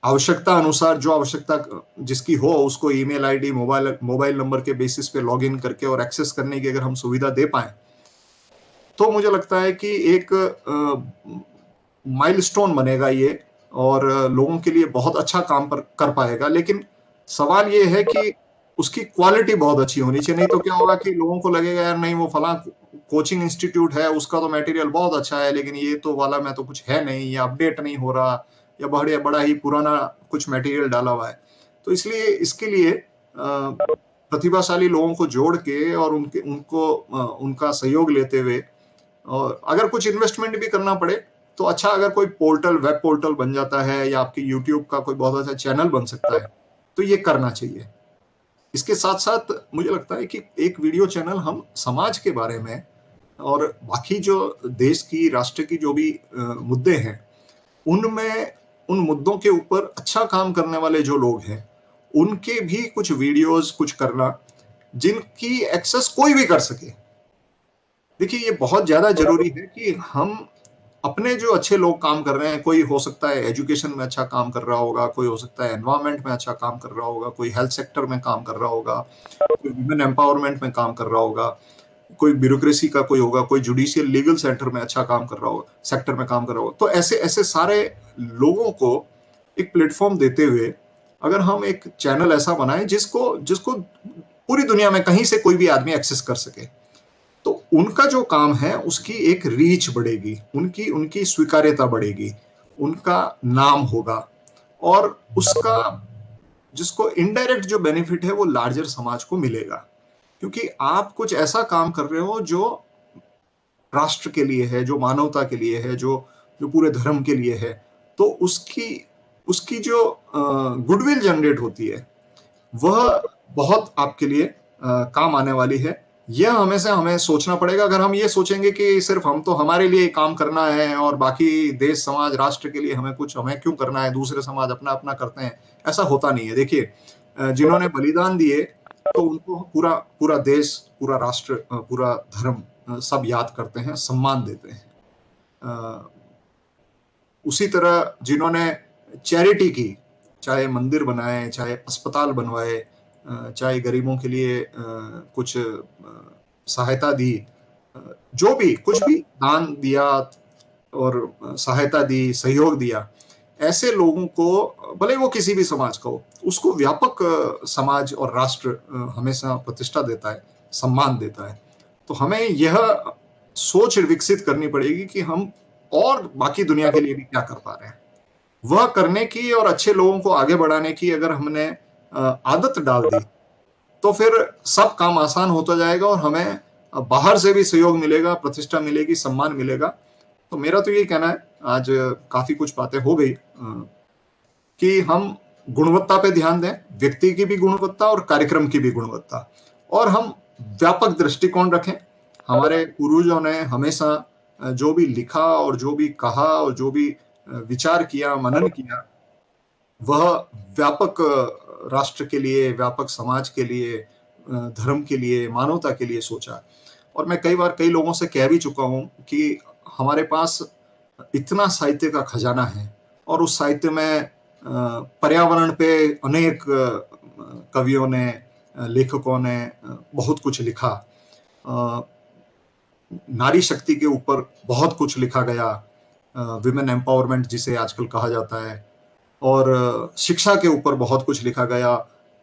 Speaker 8: आवश्यकता अनुसार, जो आवश्यकता जिसकी हो उसको ईमेल आईडी, मोबाइल नंबर के बेसिस पे लॉगिन करके और एक्सेस करने की अगर हम सुविधा दे पाए, तो मुझे लगता है कि एक माइलस्टोन बनेगा ये, और लोगों के लिए बहुत अच्छा काम कर पाएगा। लेकिन सवाल ये है कि उसकी क्वालिटी बहुत अच्छी होनी चाहिए, नहीं तो क्या होगा कि लोगों को लगेगा यार नहीं वो फला कोचिंग इंस्टीट्यूट है, उसका तो मटेरियल बहुत अच्छा है, लेकिन ये तो वाला में तो कुछ है नहीं, या अपडेट नहीं हो रहा, या बड़ा ही पुराना कुछ मटेरियल डाला हुआ है। तो इसलिए इसके लिए प्रतिभाशाली लोगों को जोड़ के और उनका सहयोग लेते हुए, और अगर कुछ इन्वेस्टमेंट भी करना पड़े तो अच्छा, अगर कोई पोर्टल, वेब पोर्टल बन जाता है, या आपके यूट्यूब का कोई बहुत अच्छा चैनल बन सकता है, तो ये करना चाहिए। इसके साथ साथ मुझे लगता है कि एक वीडियो चैनल हम समाज के बारे में और बाकी जो देश की, राष्ट्र की जो भी मुद्दे हैं, उनमें, उन मुद्दों के ऊपर अच्छा काम करने वाले जो लोग हैं, उनके भी कुछ वीडियोस कुछ करना, जिनकी एक्सेस कोई भी कर सके। देखिए ये बहुत ज्यादा जरूरी है कि हम अपने जो अच्छे लोग काम कर रहे हैं, कोई हो सकता है एजुकेशन में अच्छा काम कर रहा होगा, कोई हो सकता है एनवायरनमेंट में अच्छा काम कर रहा होगा, कोई हेल्थ सेक्टर में काम कर रहा होगा, कोई वुमेन एम्पावरमेंट में काम कर रहा होगा, कोई ब्यूरोक्रेसी का कोई होगा, कोई जुडिशियल लीगल सेक्टर में अच्छा काम कर रहा होगा, सेक्टर में काम कर रहा होगा। तो ऐसे ऐसे सारे लोगों को एक प्लेटफॉर्म देते हुए अगर हम एक चैनल ऐसा बनाएं जिसको पूरी दुनिया में कहीं से कोई भी आदमी एक्सेस कर सके, तो उनका जो काम है उसकी एक रीच बढ़ेगी, उनकी उनकी स्वीकार्यता बढ़ेगी, उनका नाम होगा, और उसका जिसको इनडायरेक्ट जो बेनिफिट है वो लार्जर समाज को मिलेगा, क्योंकि आप कुछ ऐसा काम कर रहे हो जो राष्ट्र के लिए है, जो मानवता के लिए है, जो जो पूरे धर्म के लिए है। तो उसकी उसकी जो गुडविल जनरेट होती है वह बहुत आपके लिए काम आने वाली है। यह हमेशा हमें सोचना पड़ेगा। अगर हम ये सोचेंगे कि सिर्फ हम तो हमारे लिए काम करना है और बाकी देश समाज राष्ट्र के लिए हमें क्यों करना है, दूसरे समाज अपना अपना करते हैं, ऐसा होता नहीं है। देखिए, जिन्होंने बलिदान दिए तो उनको पूरा पूरा देश, पूरा राष्ट्र, पूरा धर्म सब याद करते हैं, सम्मान देते हैं। उसी तरह जिन्होंने चैरिटी की, चाहे मंदिर बनाए, चाहे अस्पताल बनवाए, चाहे गरीबों के लिए कुछ सहायता दी, जो भी कुछ भी दान दिया और सहायता दी, सहयोग दिया, ऐसे लोगों को, भले वो किसी भी समाज का हो, उसको व्यापक समाज और राष्ट्र हमेशा प्रतिष्ठा देता है, सम्मान देता है। तो हमें यह सोच विकसित करनी पड़ेगी कि हम और बाकी दुनिया के लिए भी क्या कर पा रहे हैं, वह करने की और अच्छे लोगों को आगे बढ़ाने की अगर हमने आदत डाल दी तो फिर सब काम आसान होता जाएगा और हमें बाहर से भी सहयोग मिलेगा, प्रतिष्ठा मिलेगी, सम्मान मिलेगा। तो मेरा तो यही कहना है, आज काफी कुछ बातें हो गई, कि हम गुणवत्ता पे ध्यान दें, व्यक्ति की भी गुणवत्ता और कार्यक्रम की भी गुणवत्ता, और हम व्यापक दृष्टिकोण रखें। हमारे पूर्वजों ने हमेशा जो भी लिखा और जो भी कहा और जो भी विचार किया, मनन किया, वह व्यापक राष्ट्र के लिए, व्यापक समाज के लिए, धर्म के लिए, मानवता के लिए सोचा। और मैं कई बार कई लोगों से कह भी चुका हूं कि हमारे पास इतना साहित्य का खजाना है, और उस साहित्य में पर्यावरण पे अनेक कवियों ने, लेखकों ने बहुत कुछ लिखा, नारी शक्ति के ऊपर बहुत कुछ लिखा गया, विमेन एम्पावरमेंट जिसे आजकल कहा जाता है, और शिक्षा के ऊपर बहुत कुछ लिखा गया,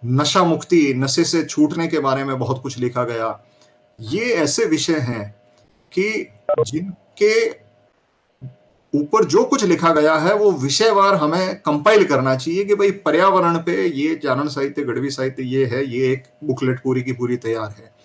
Speaker 8: नशा मुक्ति, नशे से छूटने के बारे में बहुत कुछ लिखा गया। ये ऐसे विषय हैं कि जिनके ऊपर जो कुछ लिखा गया है वो विषयवार हमें कंपाइल करना चाहिए कि भाई पर्यावरण पे ये जानन साहित्य, गढ़वी साहित्य ये है, ये एक बुकलेट पूरी की पूरी तैयार है।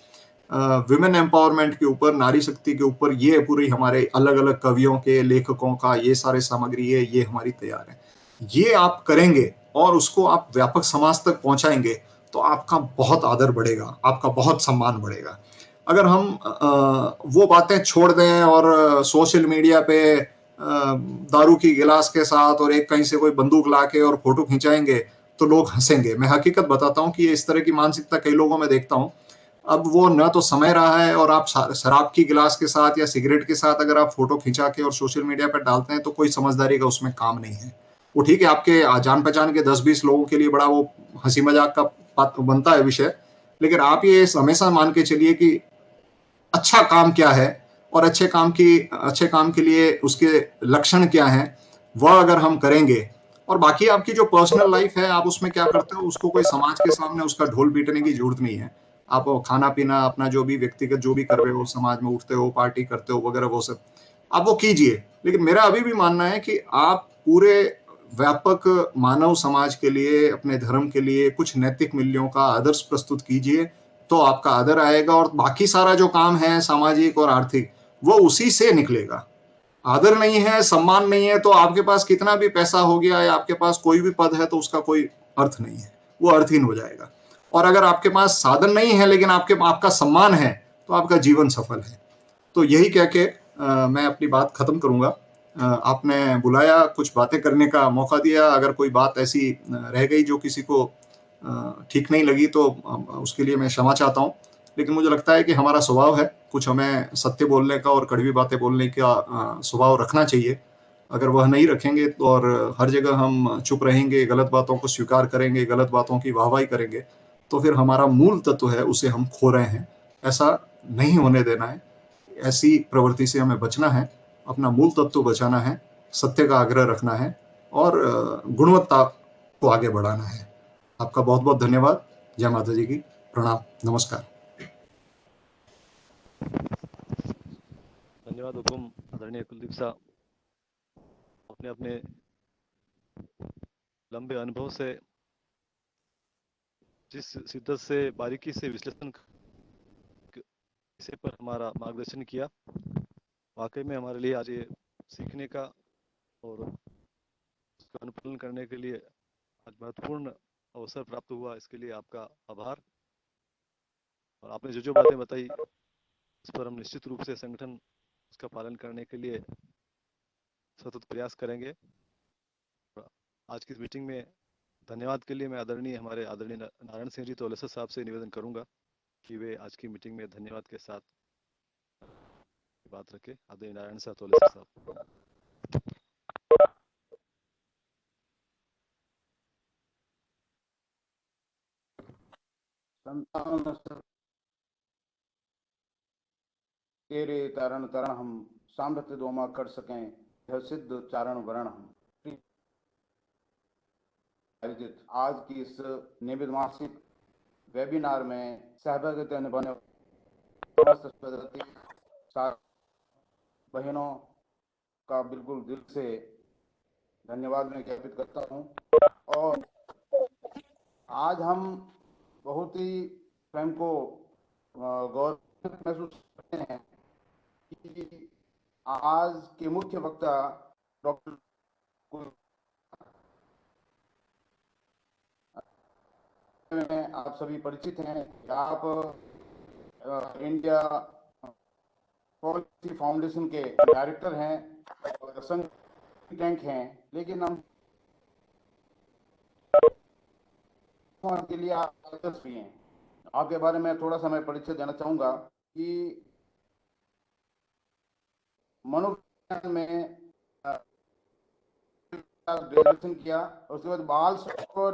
Speaker 8: विमेन एम्पावरमेंट के ऊपर, नारी शक्ति के ऊपर, ये पूरी हमारे अलग अलग कवियों के, लेखकों का ये सारे सामग्री है, ये हमारी तैयार है। ये आप करेंगे और उसको आप व्यापक समाज तक पहुंचाएंगे तो आपका बहुत आदर बढ़ेगा, आपका बहुत सम्मान बढ़ेगा। अगर हम वो बातें छोड़ दें और सोशल मीडिया पे दारू की गिलास के साथ और एक कहीं से कोई बंदूक लाके और फोटो खिंचाएंगे तो लोग हंसेंगे। मैं हकीकत बताता हूँ कि इस तरह की मानसिकता कई लोगों में देखता हूँ। अब वो न तो समय रहा है, और आप शराब की गिलास के साथ या सिगरेट के साथ अगर आप फोटो खिंचा के और सोशल मीडिया पर डालते हैं तो कोई समझदारी का उसमें काम नहीं है। वो ठीक है, आपके जान पहचान के 10-20 लोगों के लिए बड़ा वो हंसी मजाक का बात बनता है विषय, लेकिन आप ये हमेशा मान के चलिए कि अच्छा काम क्या है और अच्छे काम के लिए उसके लक्षण क्या हैं, वह अगर हम करेंगे, और बाकी आपकी जो पर्सनल लाइफ है आप उसमें क्या करते हो, उसको कोई समाज के सामने उसका ढोल पीटने की जरूरत नहीं है। आप खाना पीना अपना जो भी व्यक्तिगत जो भी कर रहे हो, समाज में उठते हो, पार्टी करते हो वगैरह, वो सब आप वो कीजिए। लेकिन मेरा अभी भी मानना है कि आप पूरे व्यापक मानव समाज के लिए, अपने धर्म के लिए कुछ नैतिक मूल्यों का आदर्श प्रस्तुत कीजिए, तो आपका आदर आएगा, और बाकी सारा जो काम है सामाजिक और आर्थिक वो उसी से निकलेगा। आदर नहीं है, सम्मान नहीं है, तो आपके पास कितना भी पैसा हो गया या आपके पास कोई भी पद है तो उसका कोई अर्थ नहीं है, वो अर्थहीन हो जाएगा। और अगर आपके पास साधन नहीं है लेकिन आपका सम्मान है तो आपका जीवन सफल है। तो यही कह के मैं अपनी बात खत्म करूंगा। आपने बुलाया, कुछ बातें करने का मौका दिया, अगर कोई बात ऐसी रह गई जो किसी को ठीक नहीं लगी तो उसके लिए मैं क्षमा चाहता हूँ। लेकिन मुझे लगता है कि हमारा स्वभाव है, कुछ हमें सत्य बोलने का और कड़वी बातें बोलने का स्वभाव रखना चाहिए। अगर वह नहीं रखेंगे तो, और हर जगह हम चुप रहेंगे, गलत बातों को स्वीकार करेंगे, गलत बातों की वाहवाही करेंगे, तो फिर हमारा मूल तत्व है उसे हम खो रहे हैं। ऐसा नहीं होने देना है, ऐसी प्रवृत्ति से हमें बचना है, अपना मूल तत्व बचाना है, सत्य का आग्रह रखना है और गुणवत्ता को आगे बढ़ाना है। आपका बहुत बहुत धन्यवाद। जय माता जी की, प्रणाम, नमस्कार।
Speaker 2: धन्यवाद हुकुम आदरणीय कुलदीप साहब। अपने अपने लंबे अनुभव से जिस शिद्दत से बारीकी से विश्लेषण विषय पर हमारा मार्गदर्शन किया, वाकई में हमारे लिए आज ये सीखने का और उसका अनुपालन करने के लिए आज महत्वपूर्ण अवसर प्राप्त हुआ। इसके लिए आपका आभार। और आपने जो बातें बताई उस पर हम निश्चित रूप से संगठन उसका पालन करने के लिए सतत प्रयास करेंगे। आज की इस मीटिंग में धन्यवाद के लिए मैं हमारे आदरणीय नारायण सिंह जी तोलेसर साहब से निवेदन करूंगा कि वे आज की मीटिंग में धन्यवाद के साथ बात रखें। आदरणीय नारायण साहब तोलेसर साहब।
Speaker 9: तेरे तारण तरण हम सामर्थ्य दोमा कर सकें, यह सिद्ध चारण वरण हम। आयोजित आज की इस नियमित मासिक वेबिनार में सहभागिता निभाने बहनों का बिल्कुल दिल से धन्यवाद मैं ज्ञापित करता हूं। और आज हम बहुत ही स्वयं को गौरव महसूस करते हैं कि आज के मुख्य वक्ता डॉक्टर में आप सभी परिचित हैं। आप इंडिया पॉलिसी फाउंडेशन के डायरेक्टर हैं और संघ टैंक हैं, लेकिन हम के लिए आप भी हैं। आपके बारे में थोड़ा सा मैं परिचय देना चाहूंगा कि मनोविज्ञान में ग्रेजुएशन किया, उसके बाद बाल और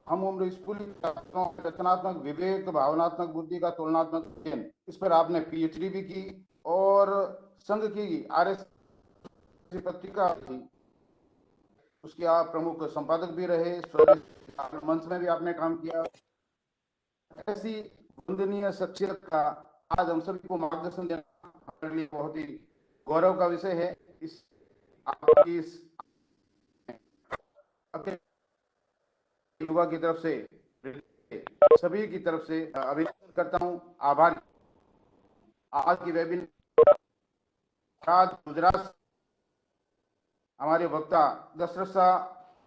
Speaker 9: हम उम्र स्कूली रचनात्मक विवेक, भावनात्मक बुद्धि का तुलनात्मक अध्ययन, इस पर आपने पीएचडी भी की और संघ की आरएस पत्रिका थी, उसके आप प्रमुख संपादक भी रहे। स्वदेश मंच में भी आपने काम किया। ऐसी वंदनीय शख्सियत का आज हम सभी को मार्गदर्शन देना हमारे लिए बहुत ही गौरव का विषय है। इस आपकी इस युवा की तरफ से सभी की तरफ से अभिनंदन करता हूं, आभार। आज की वेबिनार गुजरात हमारे वक्ता दशरथ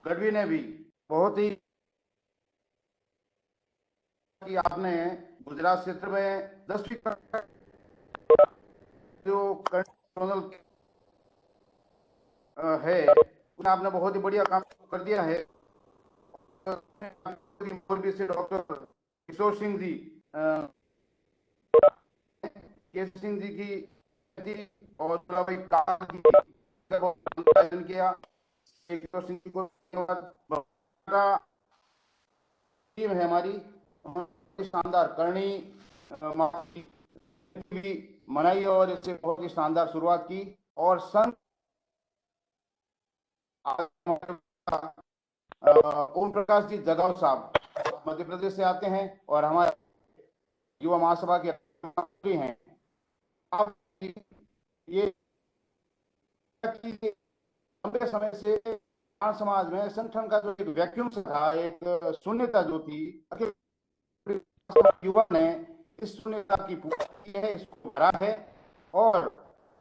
Speaker 9: गढ़वी ने भी बहुत ही कि आपने गुजरात क्षेत्र में 10वीं जो है उसमें आपने बहुत ही बढ़िया काम कर दिया है। से डॉक्टर किशोर सिंह जी सिंह जी की और भाई किया। किशोर सिंह जी को टीम है हमारी, शानदार करनी भी मनाई और इससे बहुत ही शानदार शुरुआत की। और संघ ओम प्रकाश जी जगाव साहब मध्य प्रदेश से आते हैं और हमारे युवा महासभा के हैं। आप ये लंबे समय से समाज में संगठन का जो एक वैक्यूम था, एक शून्यता जो थी, युवा ने इस शून्यता की पूर्ति की है, इसको भरा है और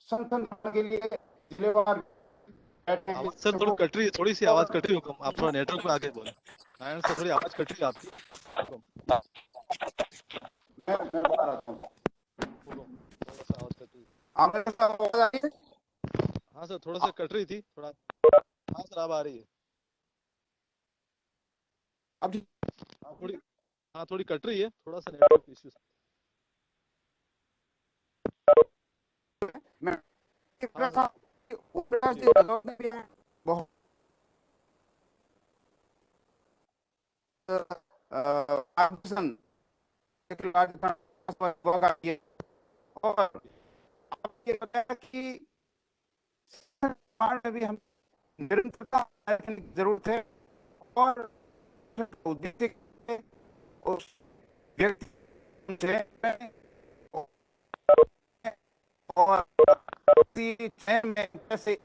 Speaker 9: संगठन के लिए जिलेवार
Speaker 2: सर थोड़ी सी आवाज कट रही है। आप थोड़ा नेटवर्क पे आके बोले। नारायण सर थोड़ी आवाज कट रही है आपकी। हाँ सर थोड़ा सा कट रही थी थोड़ा। हाँ सर अब आ रही है। थोड़ी कट रही है, थोड़ा सा नेटवर्क इश्यू।
Speaker 9: और आपके बताया कि में भी हम निरंतरता की जरूरत है और उद्देश्य उस व्यक्ति और में कैसे